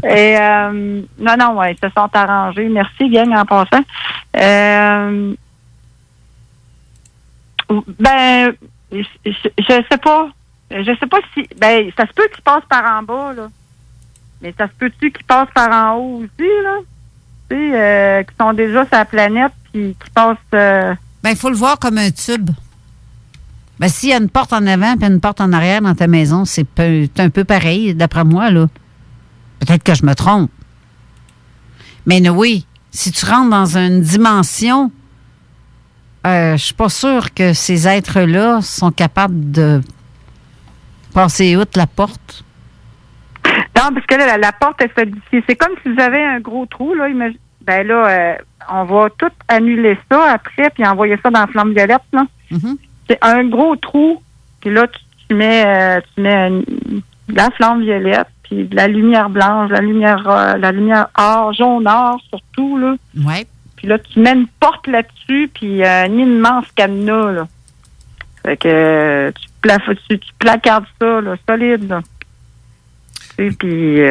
Et non, ouais, ils se sont arrangés. Merci, gang, en passant. Ben, je sais pas. Je sais pas si... Ben, ça se peut qu'il passe par en bas, là. Mais ça se peut-tu qu'il passe par en haut aussi, là? Tu sais, qui sont déjà sur la planète, puis qui passent... Ben, il faut le voir comme un tube. Ben, s'il y a une porte en avant et une porte en arrière dans ta maison, c'est un peu pareil, d'après moi, là. Peut-être que je me trompe. Mais oui, si tu rentres dans une dimension, je suis pas sûre que ces êtres-là sont capables de passer outre la porte. Non, parce que là, la porte est solidifiée. C'est comme si vous avez un gros trou, là. Ben là, on va tout annuler ça après, puis envoyer ça dans la flamme violette, là. Mm-hmm. C'est un gros trou, puis là, tu mets de la flamme violette, puis de la lumière blanche, la lumière or, jaune or, surtout, là. Ouais. Puis là, tu mets une porte là-dessus, puis un immense cadenas, là. Fait que tu placardes ça, là, solide, là. Puis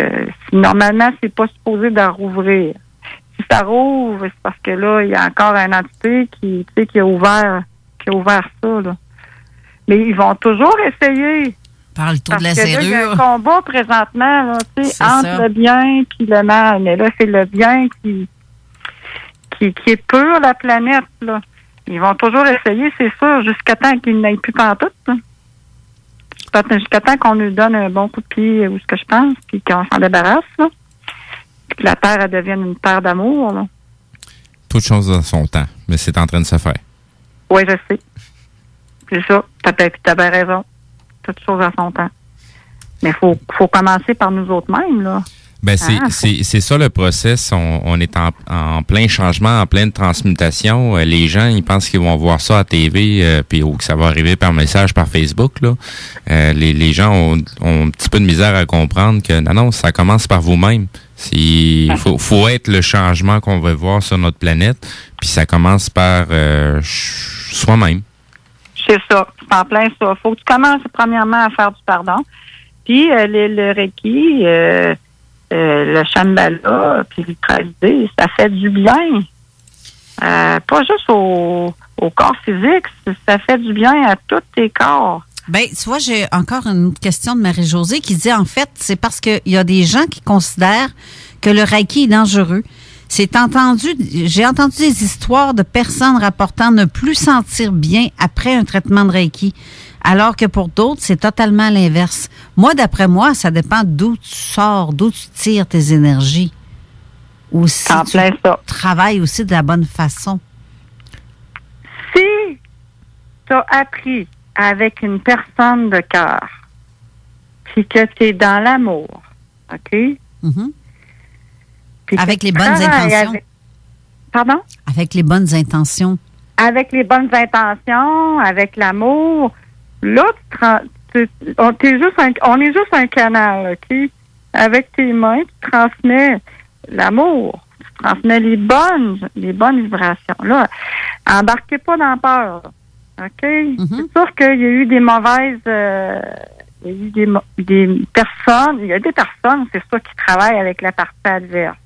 normalement, c'est pas supposé de rouvrir. Si ça rouvre, c'est parce que là, il y a encore une entité qui a ouvert ça, là. Mais ils vont toujours essayer. Par le tour de la Parce que là, il y a un serrure. combat présentement, là, tu sais, C'est entre ça. le bien et le mal. Mais là, c'est le bien qui est pur, la planète, là. Ils vont toujours essayer, c'est sûr, jusqu'à temps qu'ils n'aillent plus pantoute, là. Jusqu'à temps qu'on nous donne un bon coup de pied, ou ce que je pense, puis qu'on s'en débarrasse, là. Puis que la Terre, elle devienne une terre d'amour, là. Toute chose dans son temps, mais c'est en train de se faire. Oui, je sais. C'est ça. T'as bien raison. Toute chose à son temps. Mais faut commencer par nous autres mêmes, là. Ben c'est ça le process. On est en plein changement, en pleine transmutation. Les gens, ils pensent qu'ils vont voir ça à TV, puis ou que ça va arriver par message, par Facebook, là. Les gens ont un petit peu de misère à comprendre que non, ça commence par vous-même. Faut être le changement qu'on veut voir sur notre planète, puis ça commence par soi-même. C'est ça. C'est en plein ça. Faut que tu commences premièrement à faire du pardon. Puis le Reiki, le Shambhala, puis l'Utralisé, ça fait du bien. Pas juste au corps physique, ça fait du bien à tous tes corps. Ben, tu vois, j'ai encore une autre question de Marie-Josée qui dit, en fait, c'est parce qu'il y a des gens qui considèrent que le Reiki est dangereux. J'ai entendu des histoires de personnes rapportant ne plus sentir bien après un traitement de Reiki, alors que pour d'autres, c'est totalement l'inverse. Moi, d'après moi, ça dépend d'où tu sors, d'où tu tires tes énergies. Ou si En tu plein ça. travailles aussi de la bonne façon. Si tu as appris avec une personne de cœur, puis que tu es dans l'amour, OK? Mhm. Puis que Avec tu les bonnes travailles intentions. Pardon? Avec les bonnes intentions. Avec les bonnes intentions, avec l'amour, là, on est juste un canal, OK? Avec tes mains, tu transmets l'amour, tu transmets les bonnes vibrations. Là, embarquez pas dans la peur, OK? Mm-hmm. C'est sûr qu'il y a eu des mauvaises... il y a eu des personnes, c'est ça, qui travaillent avec la partie adverse.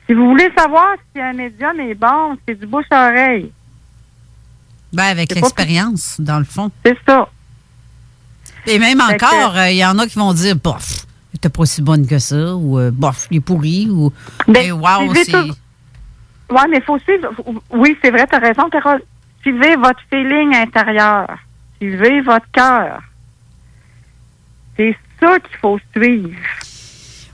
Si vous voulez savoir si un médium est bon, c'est du bouche-oreille. Ben, avec C'est l'expérience, dans le fond. C'est ça. Et même Fait encore, il y en a qui vont dire, bof, il était pas si bonne que ça, ou bof, il est pourri, ou Ben, wow, suivez c'est... tout. Oui, mais il faut suivre. Oui, c'est vrai, tu as raison, Carole. Suivez votre feeling intérieur. Suivez votre cœur. C'est ça qu'il faut suivre.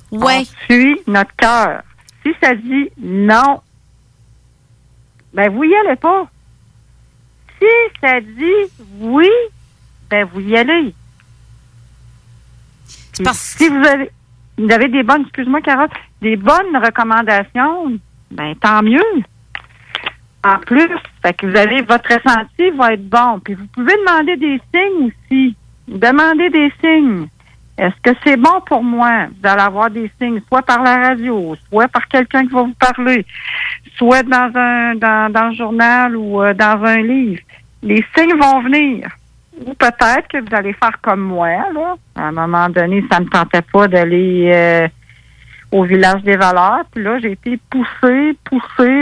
Ouais. On suit notre cœur. Si ça dit non, ben vous y allez pas. Si ça dit oui, ben vous y allez. C'est parce- Si vous avez des bonnes, excuse-moi Carole, des bonnes recommandations, ben tant mieux. En plus, fait que vous avez votre ressenti va être bon. Puis vous pouvez demander des signes aussi. Demandez des signes. Est-ce que c'est bon pour moi? Vous allez avoir des signes, soit par la radio, soit par quelqu'un qui va vous parler, soit dans le journal ou dans un livre. Les signes vont venir. Ou peut-être que vous allez faire comme moi, là. À un moment donné, ça ne me tentait pas d'aller au village des valeurs. Puis là, j'ai été poussée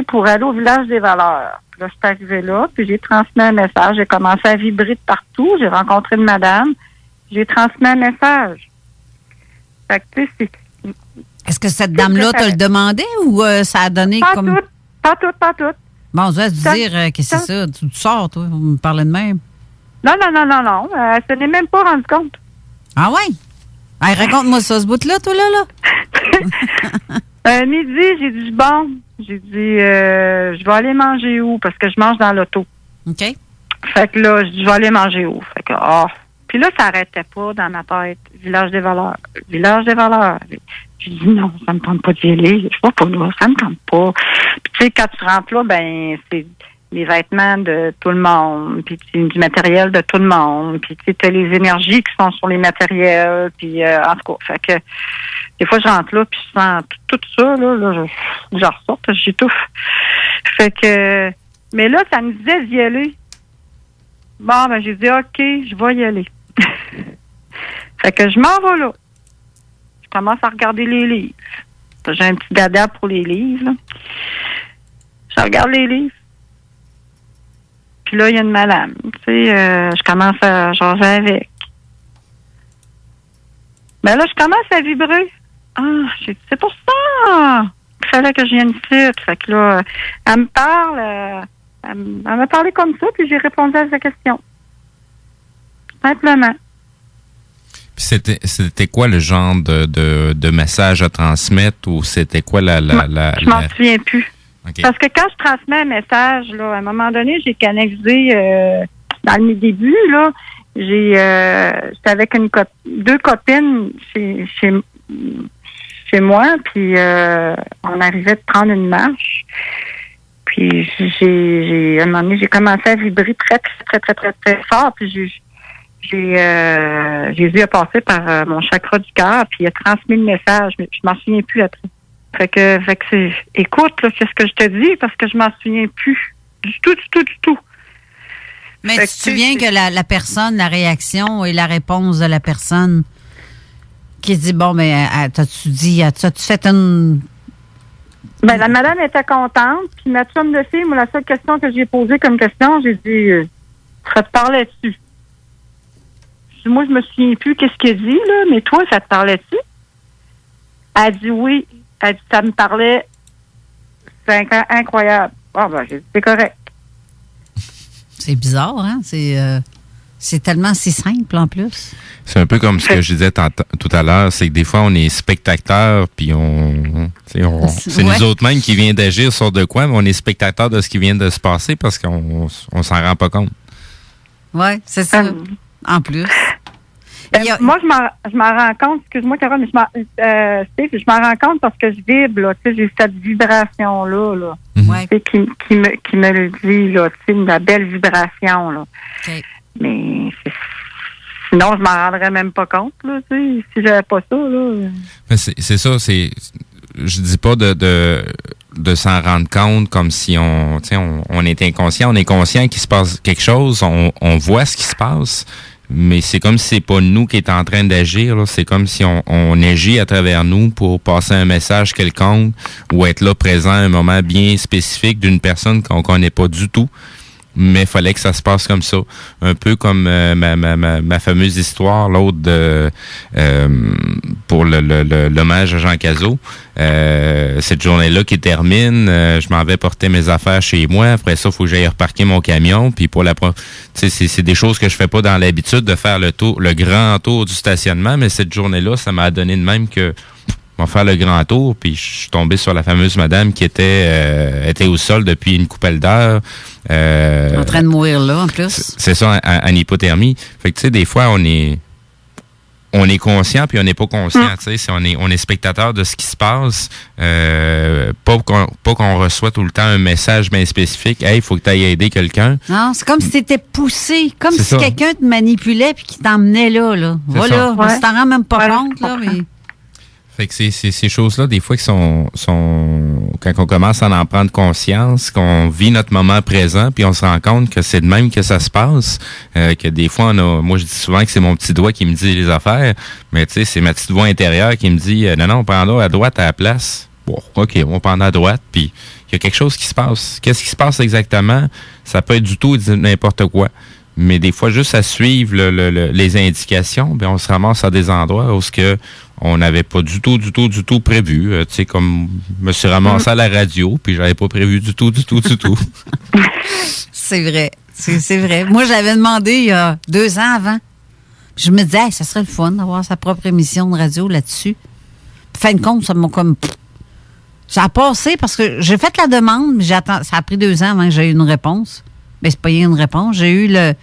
pour aller au village des valeurs. là, je suis arrivée là, puis j'ai transmis un message. J'ai commencé à vibrer de partout. J'ai rencontré une madame. J'ai transmis un message. Fait que, tu sais, c'est... Est-ce que cette dame-là te le demandait ou ça a donné Pas comme... Pas tout. Bon, je vais te dire, qu'est-ce que c'est ça? Tu sors, toi, vous me parlez de même. Non. Elle se n'est même pas rendue compte. Ah ouais? Hey, raconte-moi ça, ce bout-là, toi, là. Midi, j'ai dit, bon, je vais aller manger où? Parce que je mange dans l'auto. OK. Fait que là, je vais aller manger où? Fait que, Puis là, ça n'arrêtait pas dans ma tête. Village des valeurs. J'ai dit, non, ça me tente pas d'y aller. Je vois pas là, ça me tente pas. Puis tu sais, quand tu rentres là, ben, c'est les vêtements de tout le monde, puis du matériel de tout le monde, puis tu sais, t'as les énergies qui sont sur les matériels, puis en tout cas, fait que des fois, je rentre là, puis je sens tout ça, là je ressors, j'étouffe. Fait que, mais là, ça me disait d'y aller. Bon, ben, j'ai dit, OK, je vais y aller. Fait que je m'en vais là. Je commence à regarder les livres. J'ai un petit dada pour les livres, là. Je regarde les livres. Puis là, il y a une madame. Tu sais, je commence à jaser avec. Ben là, je commence à vibrer. J'ai dit, c'est pour ça qu'il fallait que je vienne ici. Fait que là, elle me parle, elle m'a parlé comme ça, puis j'ai répondu à sa question. Simplement. Puis c'était quoi le genre de message à transmettre ou c'était quoi Je m'en souviens plus. Okay. Parce que quand je transmets un message, là, à un moment donné, j'ai canalisé dans mes débuts, là, j'étais avec deux copines chez moi, puis on arrivait de prendre une marche. Puis à un moment donné, j'ai commencé à vibrer très, très, très, très, très fort, puis Jésus a passé par mon chakra du cœur, puis il a transmis le message, mais je m'en souviens plus après. Fait que c'est, écoute, là, qu'est-ce que je te dis, parce que je m'en souviens plus. Du tout. Mais fait tu te souviens que la personne, la réaction et la réponse de la personne qui dit, bon, mais t'as-tu fait une... Ben, la madame était contente, puis ma chum de fille, moi, la seule question que j'ai posée comme question, j'ai dit, ça te parlait-tu? Moi, je me souviens plus qu'est-ce qu'elle dit, là, mais toi, ça te parlait-tu? Elle a dit oui. Elle a dit, ça me parlait. C'est incroyable. Ben, j'ai dit, c'est correct. C'est bizarre, hein? C'est tellement si simple, en plus. C'est un peu comme ce que je disais tout à l'heure, c'est que des fois, on est spectateur, puis c'est nous autres mêmes qui vient d'agir sur de quoi, mais on est spectateur de ce qui vient de se passer parce qu'on s'en rend pas compte. Oui, c'est ça. En plus. Moi, je m'en rends compte, excuse-moi, Carole, mais je m'en rends compte parce que je vibre, là, tu sais, j'ai cette vibration-là, là, ouais. qui me le dit, là, tu sais, une belle vibration, là. Okay. Mais sinon, je m'en rendrais même pas compte, là, tu sais, si j'avais pas ça, là. C'est ça, je dis pas de s'en rendre compte comme si on est inconscient. On est conscient qu'il se passe quelque chose, on voit ce qui se passe, mais c'est comme si c'est pas nous qui est en train d'agir. Là. C'est comme si on agit à travers nous pour passer un message quelconque ou être là présent à un moment bien spécifique d'une personne qu'on connaît pas du tout. Mais il fallait que ça se passe comme ça. Un peu comme ma fameuse histoire, l'autre pour l'hommage à Jean Cazot. Cette journée-là qui termine, je m'en vais porter mes affaires chez moi. Après ça, il faut que j'aille reparquer mon camion. Puis pour c'est des choses que je fais pas dans l'habitude de faire le grand tour du stationnement. Mais cette journée-là, ça m'a donné de même que on va faire le grand tour, puis je suis tombé sur la fameuse madame qui était au sol depuis une coupelle d'heures. En train de mourir là, en plus. C'est ça, en hypothermie. Fait que, tu sais, des fois, on est conscient, puis on n'est pas conscient, tu sais. On est spectateur de ce qui se passe. Pas qu'on reçoit tout le temps un message bien spécifique. « Hey, il faut que tu ailles aider quelqu'un. » Non, c'est comme si tu étais poussé, comme si quelqu'un te manipulait puis qui t'emmenait là. Voilà, on s'en rend même pas compte, là, mais... Fait que c'est ces choses-là, des fois, qui sont quand on commence à en prendre conscience, qu'on vit notre moment présent, puis on se rend compte que c'est de même que ça se passe, que des fois, moi, je dis souvent que c'est mon petit doigt qui me dit les affaires, mais tu sais, c'est ma petite voix intérieure qui me dit, non, prends-la à droite à la place. Bon, OK, on va prendre à droite, puis il y a quelque chose qui se passe. Qu'est-ce qui se passe exactement? Ça peut être du tout n'importe quoi. Mais des fois, juste à suivre les indications, ben on se ramasse à des endroits où ce que on n'avait pas du tout prévu. Tu sais, comme je me suis ramassé à la radio, puis j'avais pas prévu du tout. C'est vrai. C'est vrai. Moi, j'avais demandé il y a 2 ans avant. Je me disais, hey, ça serait le fun d'avoir sa propre émission de radio là-dessus. Puis, fin de compte, ça m'a comme... Ça a passé parce que j'ai fait la demande, mais ça a pris 2 ans avant que j'ai eu une réponse. Mais c'est pas rien une réponse. J'ai eu le...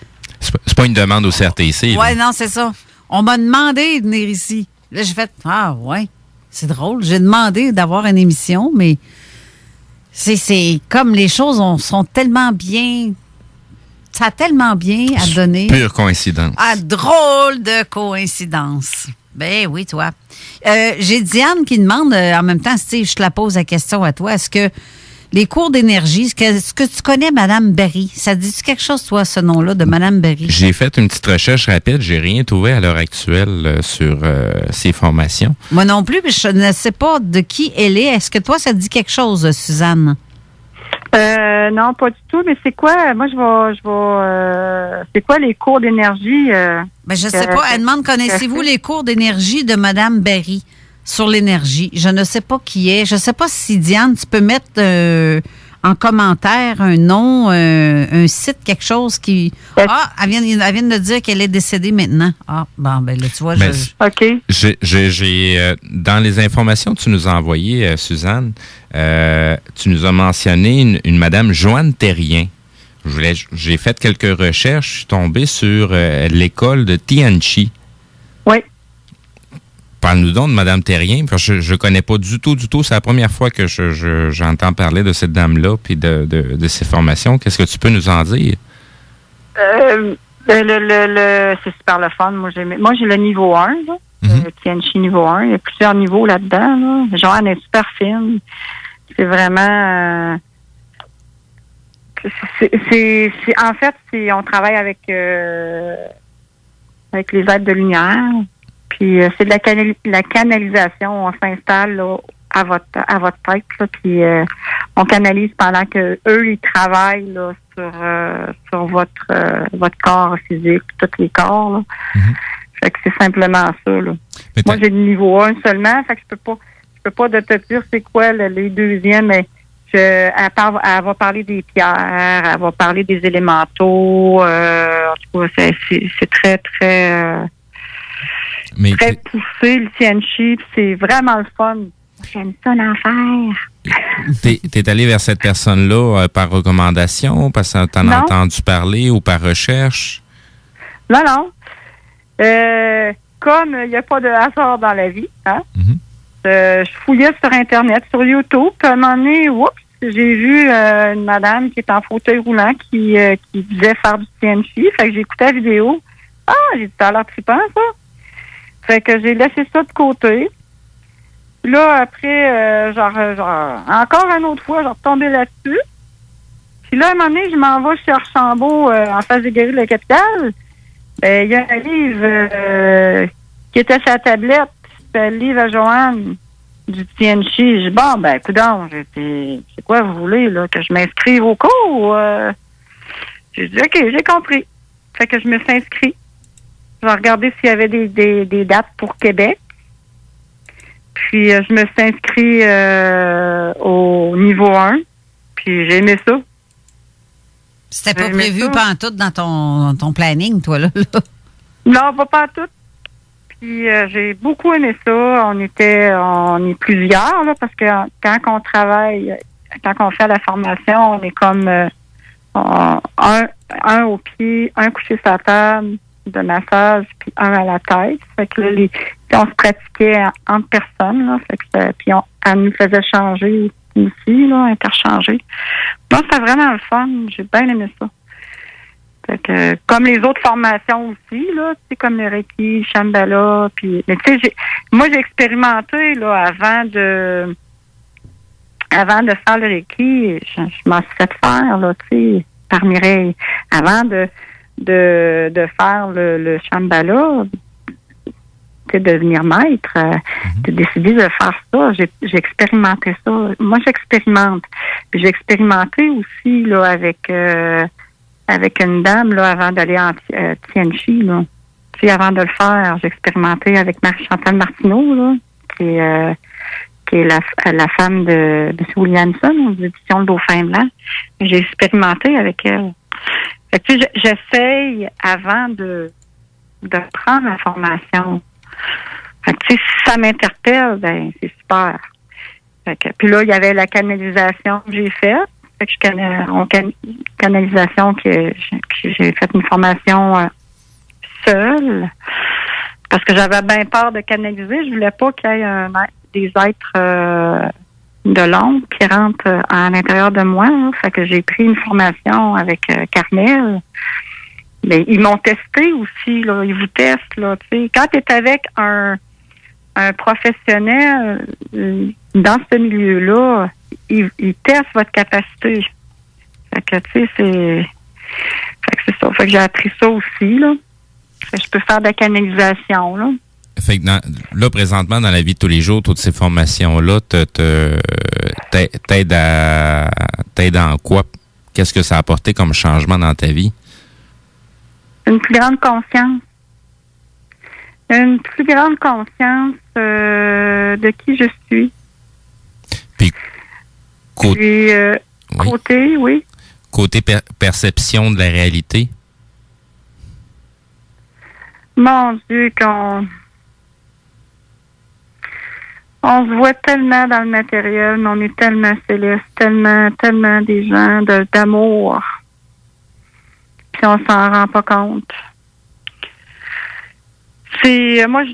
C'est pas une demande au CRTC. Oui, non, c'est ça. On m'a demandé de venir ici. Là, j'ai fait, ah, ouais, c'est drôle. J'ai demandé d'avoir une émission, mais c'est comme les choses sont tellement bien... Ça a tellement bien à donner. Pure coïncidence. Ah, drôle de coïncidence. Ben oui, toi. J'ai Diane qui demande, en même temps, Steve, je te la pose la question à toi. Est-ce que les cours d'énergie, est-ce que tu connais Mme Berry? Ça te dit-tu quelque chose, toi, ce nom-là, de Mme Berry? J'ai fait une petite recherche rapide. J'ai rien trouvé à l'heure actuelle sur ces formations. Moi non plus, mais je ne sais pas de qui elle est. Est-ce que toi, ça te dit quelque chose, Suzanne? Non, pas du tout, mais c'est quoi? Moi, c'est quoi les cours d'énergie? Ben, je sais pas. Elle demande, connaissez-vous les cours d'énergie de Mme Berry sur l'énergie? Je ne sais pas qui est. Je ne sais pas si, Diane, tu peux mettre en commentaire un nom, un site, quelque chose qui... Ah, elle vient de dire qu'elle est décédée maintenant. Ah, bon, ben là, tu vois, OK. J'ai dans les informations que tu nous as envoyées, Suzanne, tu nous as mentionné une Madame Joanne Terrien. J'ai fait quelques recherches, je suis tombé sur l'école de Tianchi. Oui. Parle-nous donc de Mme Terrien, parce que je ne connais pas du tout. C'est la première fois que j'entends parler de cette dame-là puis de ses formations. Qu'est-ce que tu peux nous en dire? C'est super le fun. Moi, j'ai le niveau 1, là. Le Tianchi niveau 1. Il y a plusieurs niveaux là-dedans. Là. Joanne est super fine. C'est vraiment... en fait, on travaille avec les aides de lumière. Puis c'est de la canalisation. On s'installe là, à votre tête, là, puis on canalise pendant que eux ils travaillent là, sur votre corps physique, tous les corps. Là. Fait que c'est simplement ça. Là. Moi, j'ai le niveau 1 seulement, fait que je peux pas te dire c'est quoi les deuxièmes, mais elle va parler des pierres, elle va parler des élémentaux. En tout cas, c'est très, très... très poussé, le Tianchi, c'est vraiment le fun. J'aime ça l'enfer. T'es allé vers cette personne-là par recommandation, parce que t'en as entendu parler ou par recherche? Non. Comme il n'y a pas de hasard dans la vie, hein? Je fouillais sur Internet, sur YouTube, puis à un moment donné, j'ai vu une madame qui est en fauteuil roulant qui disait faire du Tianchi. Fait que j'ai écouté la vidéo. Ah, j'ai dit, ça a l'air trippant, ça. Fait que j'ai laissé ça de côté. Là, après, encore une autre fois, je retombais là-dessus. Puis là, à un moment donné, je m'en vais chez Archambault, en face des Galeries de la Capitale. Il y a un livre qui était sur la tablette. C'était le livre à Joanne du Tianchi. J'ai dit, bon, coudonc, c'est quoi vous voulez, là, que je m'inscrive au cours? J'ai dit, OK, j'ai compris. Fait que je me suis inscrite. J'ai regardé s'il y avait des dates pour Québec. Puis, je me suis inscrite au niveau 1. Puis, j'ai aimé ça. C'était pas prévu pantoute dans ton planning, toi, là? Non, pas tout. Puis, j'ai beaucoup aimé ça. On est plusieurs, là, parce que quand on travaille, quand on fait la formation, on est comme un au pied, un couché sur la table de massage, puis un à la tête. Fait que là, on se pratiquait entre personnes, là. Fait que puis elle nous faisait changer aussi, là, interchanger. Moi, c'était vraiment le fun. J'ai bien aimé ça. Fait que, comme les autres formations aussi, là, tu sais, comme le Reiki, Shambhala, puis, mais tu sais, moi, j'ai expérimenté, là, avant de faire le Reiki, je m'en suis fait faire, là, tu sais, par Mireille. Avant de faire le Shambhala, devenir maître, de décider de faire ça. J'ai expérimenté ça. Moi, j'expérimente. Puis j'ai expérimenté aussi là avec une dame là avant d'aller en Tianchi, là. Puis avant de le faire, j'ai expérimenté avec Marie-Chantal Martineau, là, qui est la femme de M. Williamson aux éditions Le Dauphin Blanc. J'ai expérimenté avec elle. Fait que, j'essaye avant de prendre la formation. Fait que, si ça m'interpelle, ben c'est super. Fait que, puis là, il y avait la canalisation que j'ai faite. Fait que canalisation que j'ai fait une formation seule. Parce que j'avais bien peur de canaliser. Je voulais pas qu'il y ait des êtres de l'ombre qui rentrent à l'intérieur de moi. Là. Fait que j'ai pris une formation avec Carmel. Mais ils m'ont testé aussi, là. Ils vous testent, là. T'sais. Quand tu es avec un professionnel dans ce milieu-là, ils testent votre capacité. Fait que, tu sais, c'est ça. Fait que j'ai appris ça aussi, là. Fait que je peux faire de la canalisation, là. Fait que là, présentement, dans la vie de tous les jours, toutes ces formations-là t'aident en quoi? Qu'est-ce que ça a apporté comme changement dans ta vie? Une plus grande conscience. Une plus grande conscience de qui je suis. Puis, côté, oui. Côté perception de la réalité? Mon Dieu, on se voit tellement dans le matériel, mais on est tellement céleste, tellement des gens d'amour. Puis on s'en rend pas compte. Moi,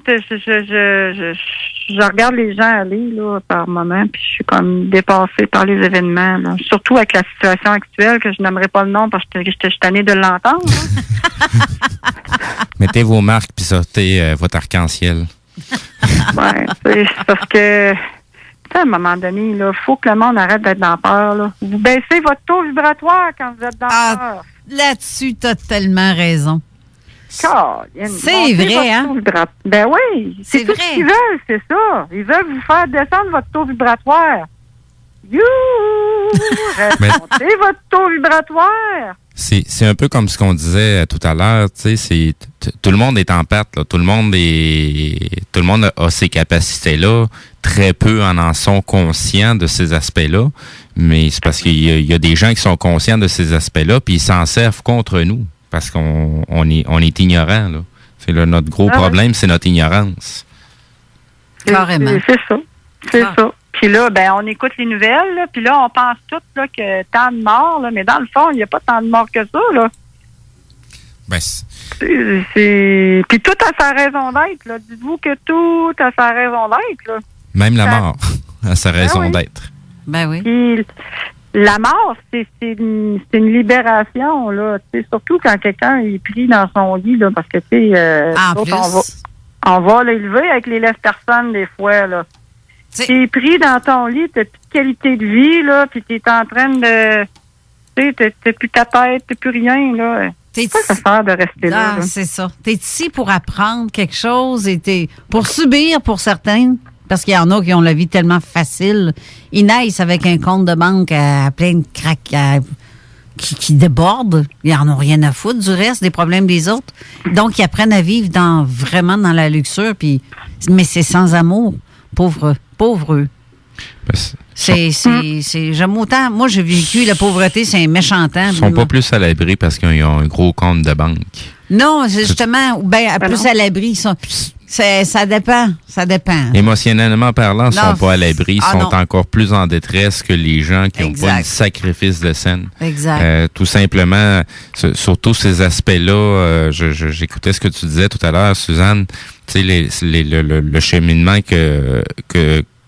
je regarde les gens aller là par moment, puis je suis comme dépassée par les événements. Là. Surtout avec la situation actuelle, que je n'aimerais pas le nom parce que je suis tannée de l'entendre. Mettez vos marques puis sortez votre arc-en-ciel. Ouais, c'est parce que à un moment donné, il faut que le monde arrête d'être dans peur. Là. Vous baissez votre taux vibratoire quand vous êtes dans peur. Là-dessus, tu as tellement raison. C'est vrai, hein? Ben oui, c'est tout vrai. Ce qu'ils veulent, c'est ça. Ils veulent vous faire descendre votre taux vibratoire. Remontez votre taux vibratoire. C'est un peu comme ce qu'on disait tout à l'heure, tu sais, tout le monde est en perte, là. Tout le monde a ces capacités-là. Très peu en sont conscients de ces aspects-là, mais c'est parce qu'il y a des gens qui sont conscients de ces aspects-là, puis ils s'en servent contre nous, parce qu'on est ignorants, là. C'est notre gros problème, c'est notre ignorance. Carrément. C'est ça. Ça. Puis là, ben, on écoute les nouvelles, là, puis là, on pense tout là, que tant de morts, là, mais dans le fond, il n'y a pas tant de morts que ça, là. Ben, Puis tout a sa raison d'être, là. Dites-vous que tout a sa raison d'être, là. Même la mort a sa raison d'être. Ben oui. Puis la mort, c'est une libération, là. T'sais, surtout quand quelqu'un est pris dans son lit, là, parce que, tu sais, on va l'élever avec les lèvres-personnes des fois, là. T'es pris dans ton lit, t'as plus de qualité de vie, là, puis t'es en train de... Tu sais, t'as plus ta tête, t'as plus rien, là. C'est pas ça faire de rester là. C'est ça. T'es ici pour apprendre quelque chose et t'es pour subir pour certains, parce qu'il y en a qui ont la vie tellement facile. Ils naissent avec un compte de banque à plein de craques qui déborde. Ils en ont rien à foutre du reste, des problèmes des autres. Donc, ils apprennent à vivre vraiment dans la luxure, mais c'est sans amour. Pauvre eux. J'aime autant. Moi, j'ai vécu la pauvreté, c'est un méchant temps. Ils sont pas plus à l'abri parce qu'ils ont un gros compte de banque. Non, c'est justement, plus à l'abri. Ça dépend. Émotionnellement parlant, ils sont pas à l'abri. Ils sont encore plus en détresse que les gens qui n'ont pas un sacrifice de scène. Exact. Tout simplement, sur tous ces aspects-là, j'écoutais ce que tu disais tout à l'heure, Suzanne. Tu sais, le cheminement que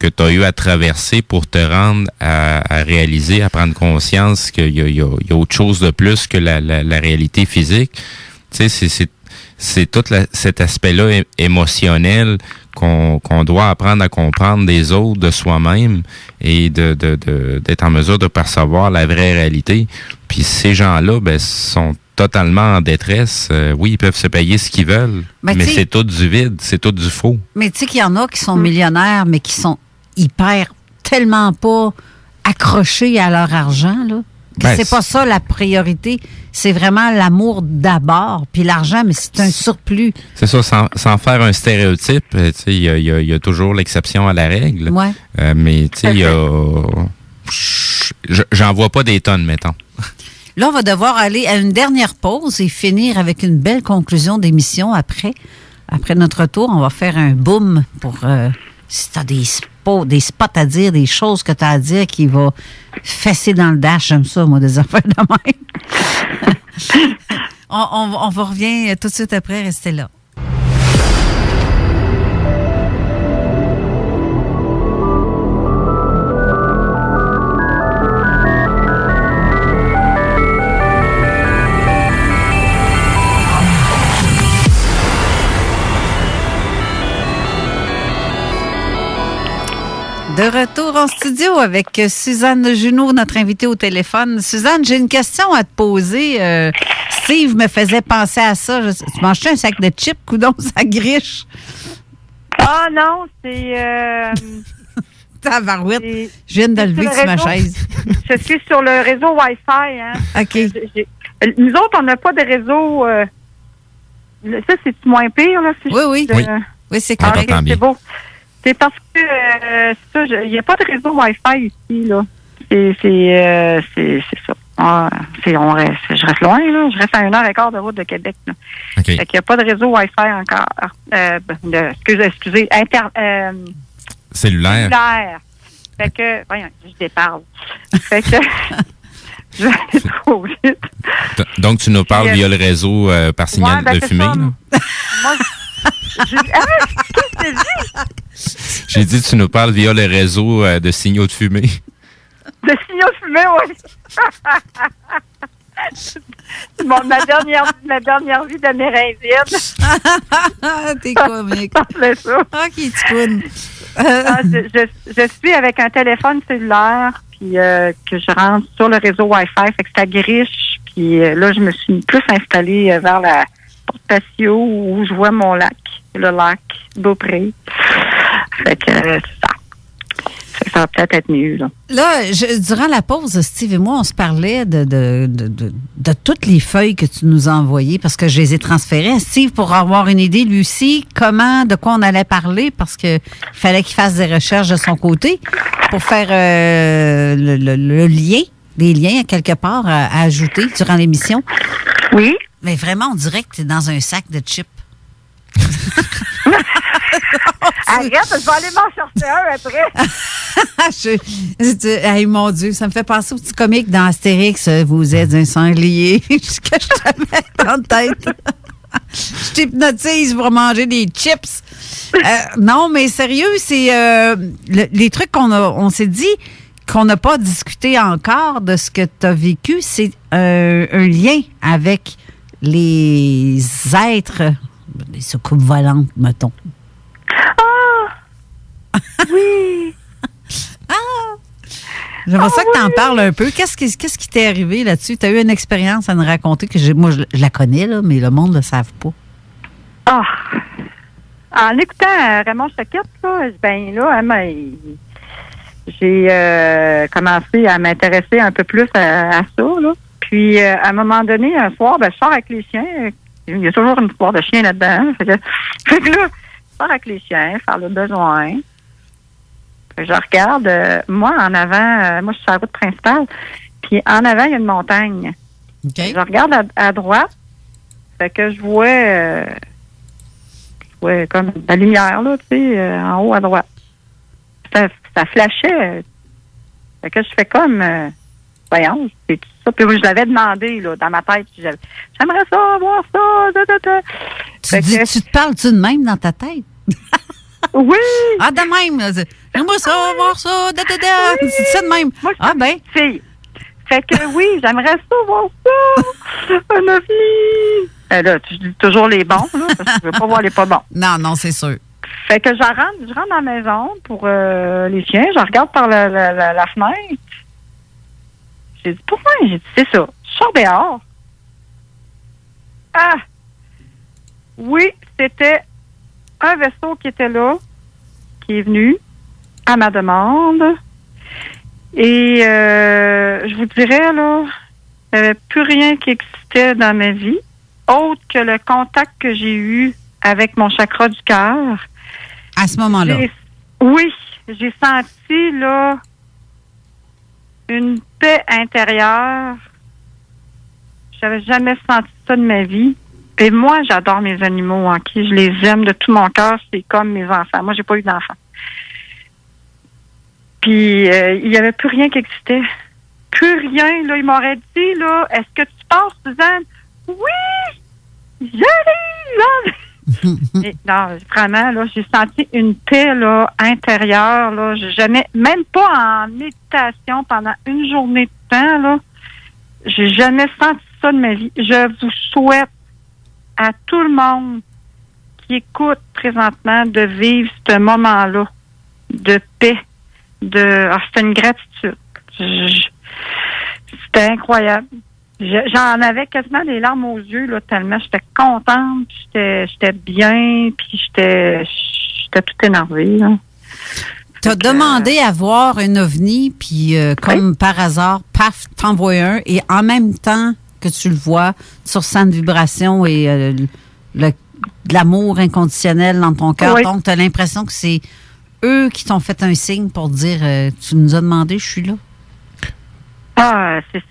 tu as eu à traverser pour te rendre à réaliser, à prendre conscience qu'il y a autre chose de plus que la réalité physique. Tu sais, c'est tout cet aspect-là émotionnel qu'on doit apprendre à comprendre des autres, de soi-même, et d'être en mesure de percevoir la vraie réalité. Puis ces gens-là, ben, sont totalement en détresse. Oui, ils peuvent se payer ce qu'ils veulent, mais c'est tout du vide, c'est tout du faux. Mais tu sais qu'il y en a qui sont millionnaires, mais qui sont hyper, tellement pas accrochés à leur argent, là. C'est pas ça la priorité. C'est vraiment l'amour d'abord. Puis l'argent, mais c'est un surplus. C'est ça, sans faire un stéréotype. Il y a toujours l'exception à la règle. Ouais. Mais tu sais, j'en vois pas des tonnes, mettons. Là, on va devoir aller à une dernière pause et finir avec une belle conclusion d'émission après. Après notre retour, on va faire un boom pour... si tu as des spots à dire, des choses que tu as à dire qui va fesser dans le dash. J'aime ça, moi, des affaires de même. on revient tout de suite après. Restez là. De retour en studio avec Suzanne Junot, notre invitée au téléphone. Suzanne, j'ai une question à te poser. Steve me faisait penser à ça. Tu manges-tu un sac de chips, coudon, ça griche? Ah non, c'est... Tabarouette. Je viens de lever sur ma chaise. Je suis sur le réseau Wi-Fi. Hein. OK. Nous autres, on n'a pas de réseau... ça, c'est moins pire, là? Si oui. Oui, c'est correct. Okay, c'est beau. C'est parce que il n'y a pas de réseau Wi-Fi ici, là. C'est ça. Je reste loin, là. Je reste à 1h15 de route de Québec, là. Okay. Fait qu'il n'y a pas de réseau Wi-Fi encore. Excusez, cellulaire. Fait que, voyons, je déparle. Fait que, je vais aller trop vite. Donc, tu nous parles via le réseau par signal de fumée, là? Moi, qu'est-ce que tu dis? J'ai dit, tu nous parles via le réseau de signaux de fumée. De signaux de fumée, oui. Bon, ma dernière vie d'amérindienne. T'es comique. C'est ça. OK, tu counes. Je suis avec un téléphone cellulaire, puis que je rentre sur le réseau Wi-Fi, fait que ça griche, puis là, je me suis plus installée vers la porte patio où je vois mon lac, le lac Beaupré. Fait que c'est ça. Ça va peut-être être mieux, là. Là, durant la pause, Steve et moi, on se parlait de toutes les feuilles que tu nous as envoyées parce que je les ai transférées à Steve pour avoir une idée, lui aussi, de quoi on allait parler parce que fallait qu'il fasse des recherches de son côté pour faire le lien, des liens quelque part à ajouter durant l'émission. Oui. Mais vraiment, on dirait que tu es dans un sac de chips. Arrête, je vais aller m'en chercher un après. Hey, mon Dieu, ça me fait penser au petit comique dans Astérix. Vous êtes un sanglier. Que je te mets en tête. Je t'hypnotise pour manger des chips. Non, mais sérieux, c'est les trucs on s'est dit qu'on n'a pas discuté encore de ce que tu as vécu. C'est un lien avec les êtres, les soucoupes volantes, mettons. Ah! Oui! J'aimerais ça que tu en parles un peu. Qu'est-ce qui t'est arrivé là-dessus? Tu as eu une expérience à nous raconter que moi, je la connais, là, mais le monde ne le savent pas. Ah! En écoutant Raymond Choquette, j'ai commencé à m'intéresser un peu plus à ça, là. Puis, à un moment donné, un soir, je sors avec les chiens. Il y a toujours une histoire de chien là-dedans. Fait que là, je sors avec les chiens, faire le besoin. Je regarde, moi, en avant, moi, je suis sur la route principale, puis en avant, il y a une montagne. Okay. Je regarde à droite, fait que je vois comme la lumière, là, tu sais, en haut à droite. Ça flashait. Fait que je fais comme, voyons, c'est tout ça. Puis je l'avais demandé, là, dans ma tête, j'aimerais ça, voir ça, Tu te parles-tu de même dans ta tête? Oui! Ah, de même, là. J'aimerais ça, voir ça, Oui. C'est ça de même. Moi, ben. Fait que oui, j'aimerais ça, voir ça. Un ovni. Là, tu dis toujours les bons, là, parce que je veux pas voir les pas bons. Non, c'est sûr. Fait que je rentre dans la maison pour les chiens, je regarde par la fenêtre. J'ai dit, pourquoi? J'ai dit, c'est ça. Je sors dehors. Ah! Oui, c'était un vaisseau qui était là, qui est venu à ma demande. Et je vous dirais, là, il n'y avait plus rien qui existait dans ma vie, autre que le contact que j'ai eu avec mon chakra du cœur. À ce moment-là? Oui, j'ai senti, là, une paix intérieure. J'avais jamais senti ça de ma vie. Et moi, j'adore mes animaux, OK? Je les aime de tout mon cœur. C'est comme mes enfants. Moi, j'ai pas eu d'enfants. Puis, il n'y avait plus rien qui existait. Plus rien, là. Il m'aurait dit, là, est-ce que tu penses, Suzanne? Oui! J'arrive, là! Et, non, vraiment, là, j'ai senti une paix, là, intérieure, là. J'ai jamais, même pas en méditation pendant une journée de temps, là. J'ai jamais senti ça de ma vie. Je vous souhaite à tout le monde qui écoute présentement de vivre ce moment-là de paix, c'était une gratitude. C'était incroyable. J'en avais quasiment des larmes aux yeux, là, tellement j'étais contente, j'étais bien, puis j'étais tout énervée, là. Tu as demandé à voir un ovni, puis comme par hasard, paf, t'envoies un, et en même temps que tu le vois, tu ressens une vibration et de l'amour inconditionnel dans ton cœur. Oui. Donc, tu as l'impression que c'est eux qui t'ont fait un signe pour dire tu nous as demandé, je suis là. Ah, c'est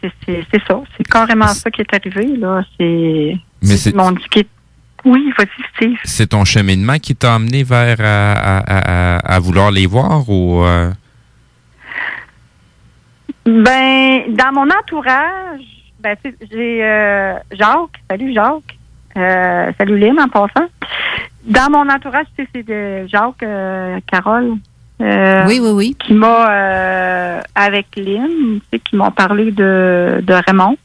ça. C'est carrément ça qui est arrivé, là. Ils m'ont dit qu'ils... Oui, vas-y, Steve. C'est ton cheminement qui t'a amené vers à vouloir les voir ou... Ben, dans mon entourage, ben, tu sais, j'ai Jacques. Salut, Jacques. Salut, Lynn, en passant. Dans mon entourage, tu sais, c'est de Jacques, Carole. Oui. Qui m'a, avec Lynn, tu sais, qui m'ont parlé de Raymond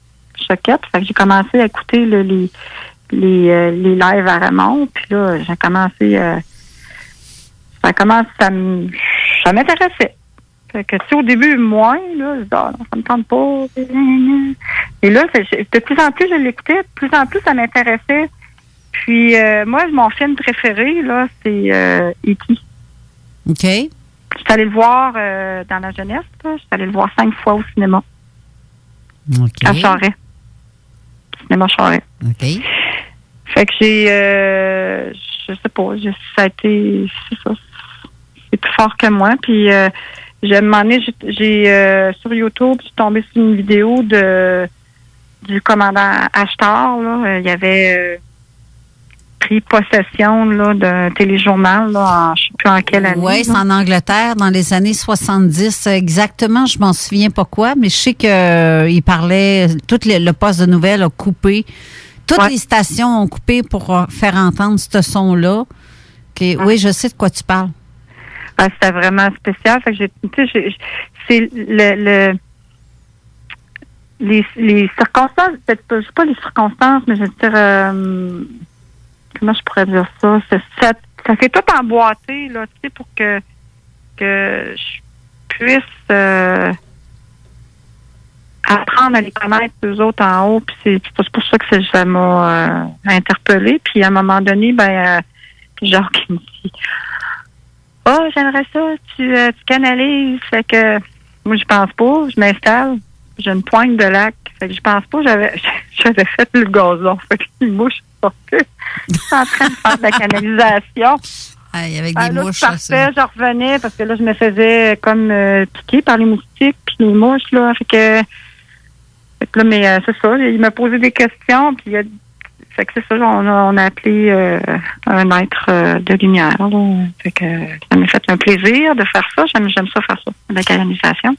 Choquette. Fait que j'ai commencé à écouter les lives à Raymond. Puis là, j'ai commencé... ça m'intéressait. Fait que, tu sais, au début, moins, là, je dis, non, ça me tente pas. Et là, de plus en plus, je l'écoutais. De plus en plus, ça m'intéressait. Puis, moi, mon film préféré, là, c'est E.T. OK. Je suis allée le voir dans la jeunesse. Je suis allée le voir 5 fois au cinéma. OK. À Charest. Cinéma Charest. OK. Fait que j'ai... je sais pas. Ça a été... C'est ça. C'est plus fort que moi. Puis, j'ai un moment donné, j'ai sur YouTube, je suis tombée sur une vidéo du commandant Ashtar. Là. Il y avait... pris possession là, d'un téléjournal, là, je ne sais plus en quelle année. Oui, c'est en Angleterre, dans les années 70. Exactement, je m'en souviens pas quoi, mais je sais qu'il parlait, tout le poste de nouvelles a coupé. Toutes les stations ont coupé pour faire entendre ce son-là. Oui, je sais de quoi tu parles. Ah, c'était vraiment spécial. Fait que c'est les circonstances, peut-être pas les circonstances, mais je veux dire... comment je pourrais dire ça? Ça fait tout emboîté, là, tu sais, pour que je puisse apprendre à les connaître, eux autres, en haut. Puis c'est pour ça que ça m'a interpellée. Puis à un moment donné, genre, qui me dit, « Oh, j'aimerais ça, tu canalises. » Fait que moi, je pense pas. Je m'installe. J'ai une pointe de lac. Fait que je pense pas. J'avais fait le gazon. Fait que les mouches sortaient. Je suis en train de faire de la canalisation. Avec des là, mouches, je partais, je revenais parce que là, je me faisais comme piquer par les moustiques puis les mouches, là. Fait que là, mais c'est ça. Il m'a posé des questions, puis fait que c'est ça, on a appelé un être de lumière, là. Fait que ça m'a fait un plaisir de faire ça. J'aime ça faire ça, la canalisation.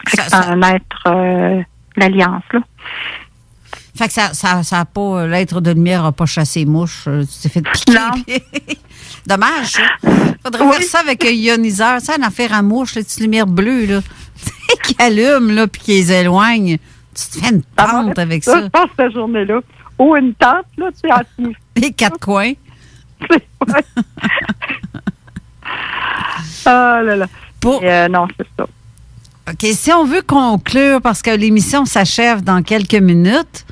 Fait que c'est un être l'alliance, là. Fait que ça a pas, l'être de lumière n'a pas chassé mouche. Tu t'es fait piquer. Non. Dommage, ça. Faudrait faire ça avec un ioniseur. Ça, une affaire à mouche, les petites lumières bleues, là. qui allument, là, puis qui les éloignent. Tu te fais une pente avec ça. Je pense cette journée-là. ou une tente, là, tu sais, en Les 4 coins. ouais. Ah là là. Pour... Non, c'est ça. OK, si on veut conclure, parce que l'émission s'achève dans quelques minutes,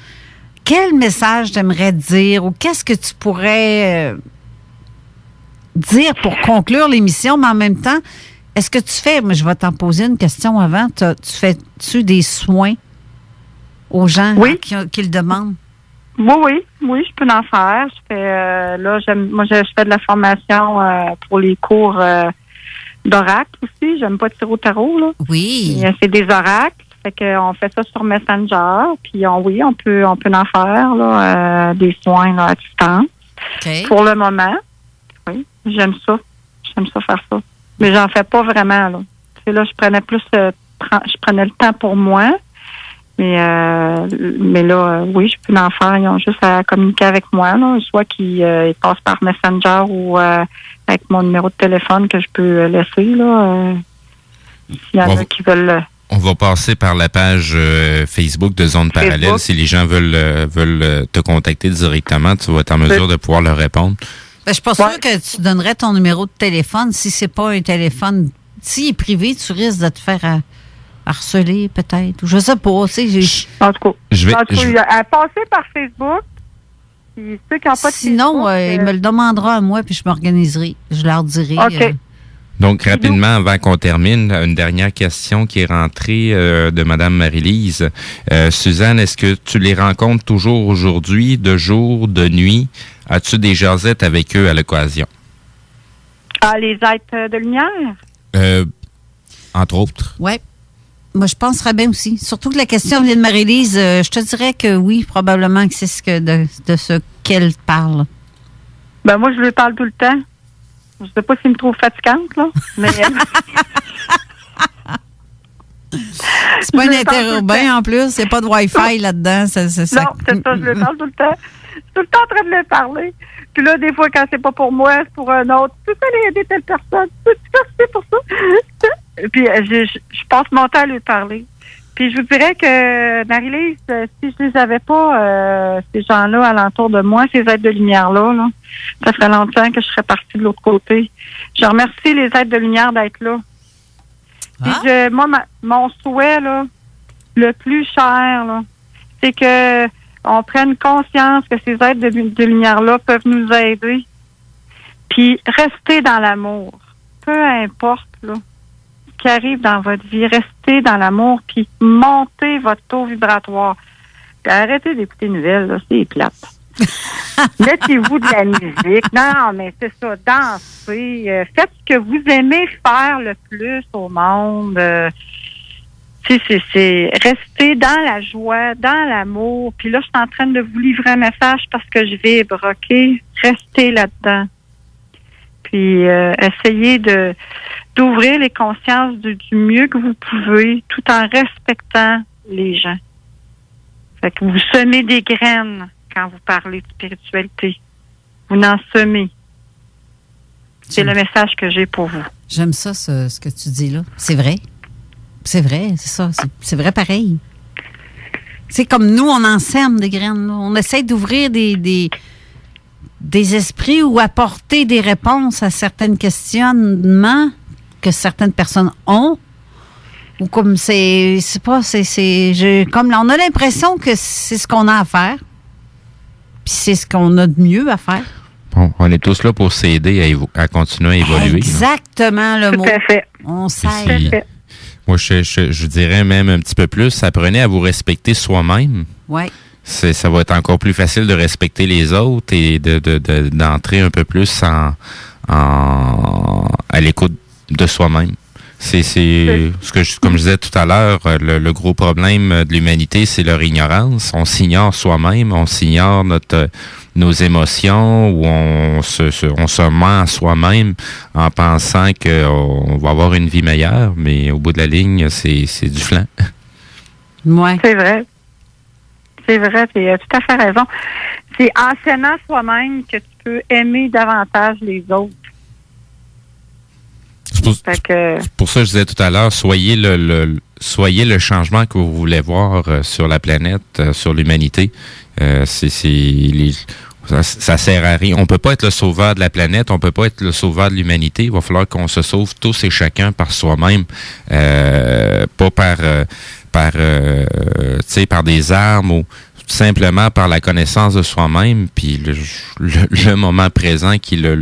quel message t'aimerais dire ou qu'est-ce que tu pourrais dire pour conclure l'émission, mais en même temps, est-ce que tu fais, mais je vais t'en poser une question avant, tu fais-tu des soins aux gens qui le demandent? Oui, je peux en faire. Je fais, là, je fais de la formation pour les cours d'oracle aussi. J'aime pas tirer au tarot, là. Oui. C'est des oracles. Fait qu'on fait ça sur Messenger. Puis on peut en faire, là, des soins là, à distance. Okay. Pour le moment. Oui, j'aime ça. J'aime ça faire ça. Mais j'en fais pas vraiment, là. Tu sais, là, je prenais le temps pour moi. Mais là, oui, je peux en faire. Ils ont juste à communiquer avec moi, là, soit qu'ils passent par Messenger ou avec mon numéro de téléphone que je peux laisser, là. S'il y en a qui veulent. On va passer par la page Facebook de Zone Parallèle. Si les gens veulent te contacter directement, tu vas être en mesure de pouvoir leur répondre. Ben, je suis pas sûre que tu donnerais ton numéro de téléphone si c'est pas un téléphone. S'il est privé, tu risques de te faire harceler, peut-être. Je sais pas. En tout cas, à passer par Facebook. Puis ceux qui n'ont pas de Sinon, Facebook, il me le demandera à moi, puis je m'organiserai. Je leur dirai. OK. Donc, rapidement, avant qu'on termine, une dernière question qui est rentrée de Mme Marie-Lise. Suzanne, est-ce que tu les rencontres toujours aujourd'hui, de jour, de nuit? As-tu des jasettes avec eux à l'occasion? Ah, les êtres de lumière? Entre autres. Oui. Moi, je penserais bien aussi. Surtout que la question vient de Marie-Lise, je te dirais que oui, probablement que c'est de ce qu'elle parle. Ben moi, je lui parle tout le temps. Je sais pas s'il me trouve fatigante, là, mais... C'est pas un interurbain en plus, il n'y a pas de Wi-Fi là-dedans. Non, c'est ça, je lui parle tout le temps. Je suis tout le temps en train de lui parler. Puis là, des fois, quand c'est pas pour moi, c'est pour un autre. Tu peux aller aider telle personne. Tu peux c'est pour ça. Puis je passe mon temps à lui parler. Puis je vous dirais que, Marie-Lise, si je les avais pas, ces gens-là alentour de moi, ces êtres de lumière-là, là, ça ferait longtemps que je serais partie de l'autre côté. Je remercie les êtres de lumière d'être là. Puis moi, mon souhait, là, le plus cher, là, c'est que on prenne conscience que ces êtres de lumière-là peuvent nous aider. Puis rester dans l'amour. Peu importe, là, ce qui arrive dans votre vie, restez dans l'amour, puis montez votre taux vibratoire. Puis arrêtez d'écouter les nouvelles, là, c'est plate. Mettez-vous de la musique. Non, mais c'est ça, dansez. Faites ce que vous aimez faire le plus au monde. C'est rester dans la joie, dans l'amour. Puis là, je suis en train de vous livrer un message parce que je vibre, OK? Restez là-dedans. Puis essayez d'ouvrir les consciences du mieux que vous pouvez tout en respectant les gens. Fait que vous semez des graines quand vous parlez de spiritualité. Vous en semez. C'est le message que j'ai pour vous. J'aime ça, ce que tu dis là. C'est vrai. C'est vrai, c'est ça. C'est vrai pareil. C'est comme nous, on en sème des graines. Là. On essaie d'ouvrir des esprits ou apporter des réponses à certains questionnements que certaines personnes ont. Ou comme comme on a l'impression que c'est ce qu'on a à faire. Puis c'est ce qu'on a de mieux à faire. Bon, on est tous là pour s'aider à continuer à évoluer. Exactement le mot. Tout à fait. On s'aide. Moi, je dirais même un petit peu plus, apprenez à vous respecter soi-même. Oui. Ça va être encore plus facile de respecter les autres et d'entrer un peu plus à l'écoute de soi-même. C'est ce que comme je disais tout à l'heure, le gros problème de l'humanité, c'est leur ignorance. On s'ignore soi-même, on s'ignore nos émotions, ou on se ment à soi-même en pensant qu'on va avoir une vie meilleure, mais au bout de la ligne, c'est du flan. Ouais. C'est vrai. C'est vrai, tu as tout à fait raison. C'est en s'aimant soi-même que tu peux aimer davantage les autres. C'est pour ça que je disais tout à l'heure, soyez soyez le changement que vous voulez voir sur la planète, sur l'humanité. Ça sert à rien. On peut pas être le sauveur de la planète, on peut pas être le sauveur de l'humanité. Il va falloir qu'on se sauve tous et chacun par soi-même, pas par des armes ou tout simplement par la connaissance de soi-même, puis le moment présent qui est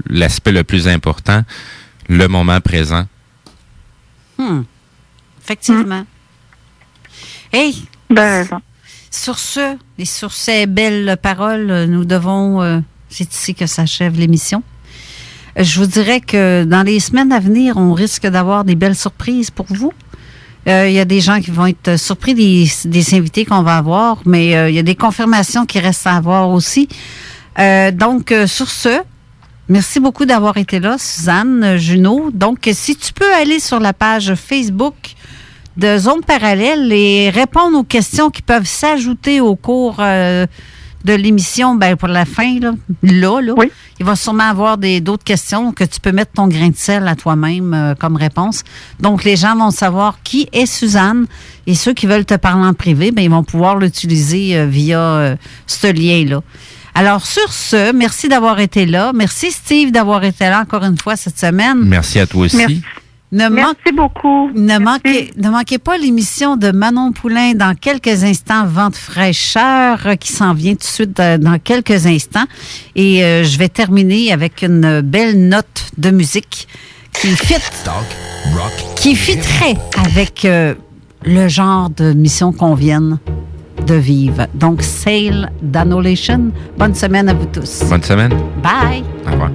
l'aspect le plus important, le moment présent. Effectivement. Hey! Ben, raison. Sur ce, et sur ces belles paroles, nous devons... c'est ici que s'achève l'émission. Je vous dirais que dans les semaines à venir, on risque d'avoir des belles surprises pour vous. Il y a des gens qui vont être surpris des invités qu'on va avoir, mais il y a des confirmations qui restent à avoir aussi. Donc, sur ce, merci beaucoup d'avoir été là, Suzanne Junot. Donc, si tu peux aller sur la page Facebook de Zone Parallèle et répondre aux questions qui peuvent s'ajouter au cours de l'émission, pour la fin, là. Oui. Il va sûrement avoir d'autres questions que tu peux mettre ton grain de sel à toi-même comme réponse. Donc, les gens vont savoir qui est Suzanne et ceux qui veulent te parler en privé, ils vont pouvoir l'utiliser via ce lien-là. Alors, sur ce, merci d'avoir été là. Merci, Steve, d'avoir été là encore une fois cette semaine. Merci à toi aussi. Merci. Merci beaucoup. Ne manquez pas l'émission de Manon Poulain dans quelques instants, Vent de fraîcheur, qui s'en vient tout de suite dans quelques instants. Et je vais terminer avec une belle note de musique qui fitterait avec le genre de mission qu'on vient de vivre. Donc, Sail d'Annihilation. Bonne semaine à vous tous. Bonne semaine. Bye. Au revoir.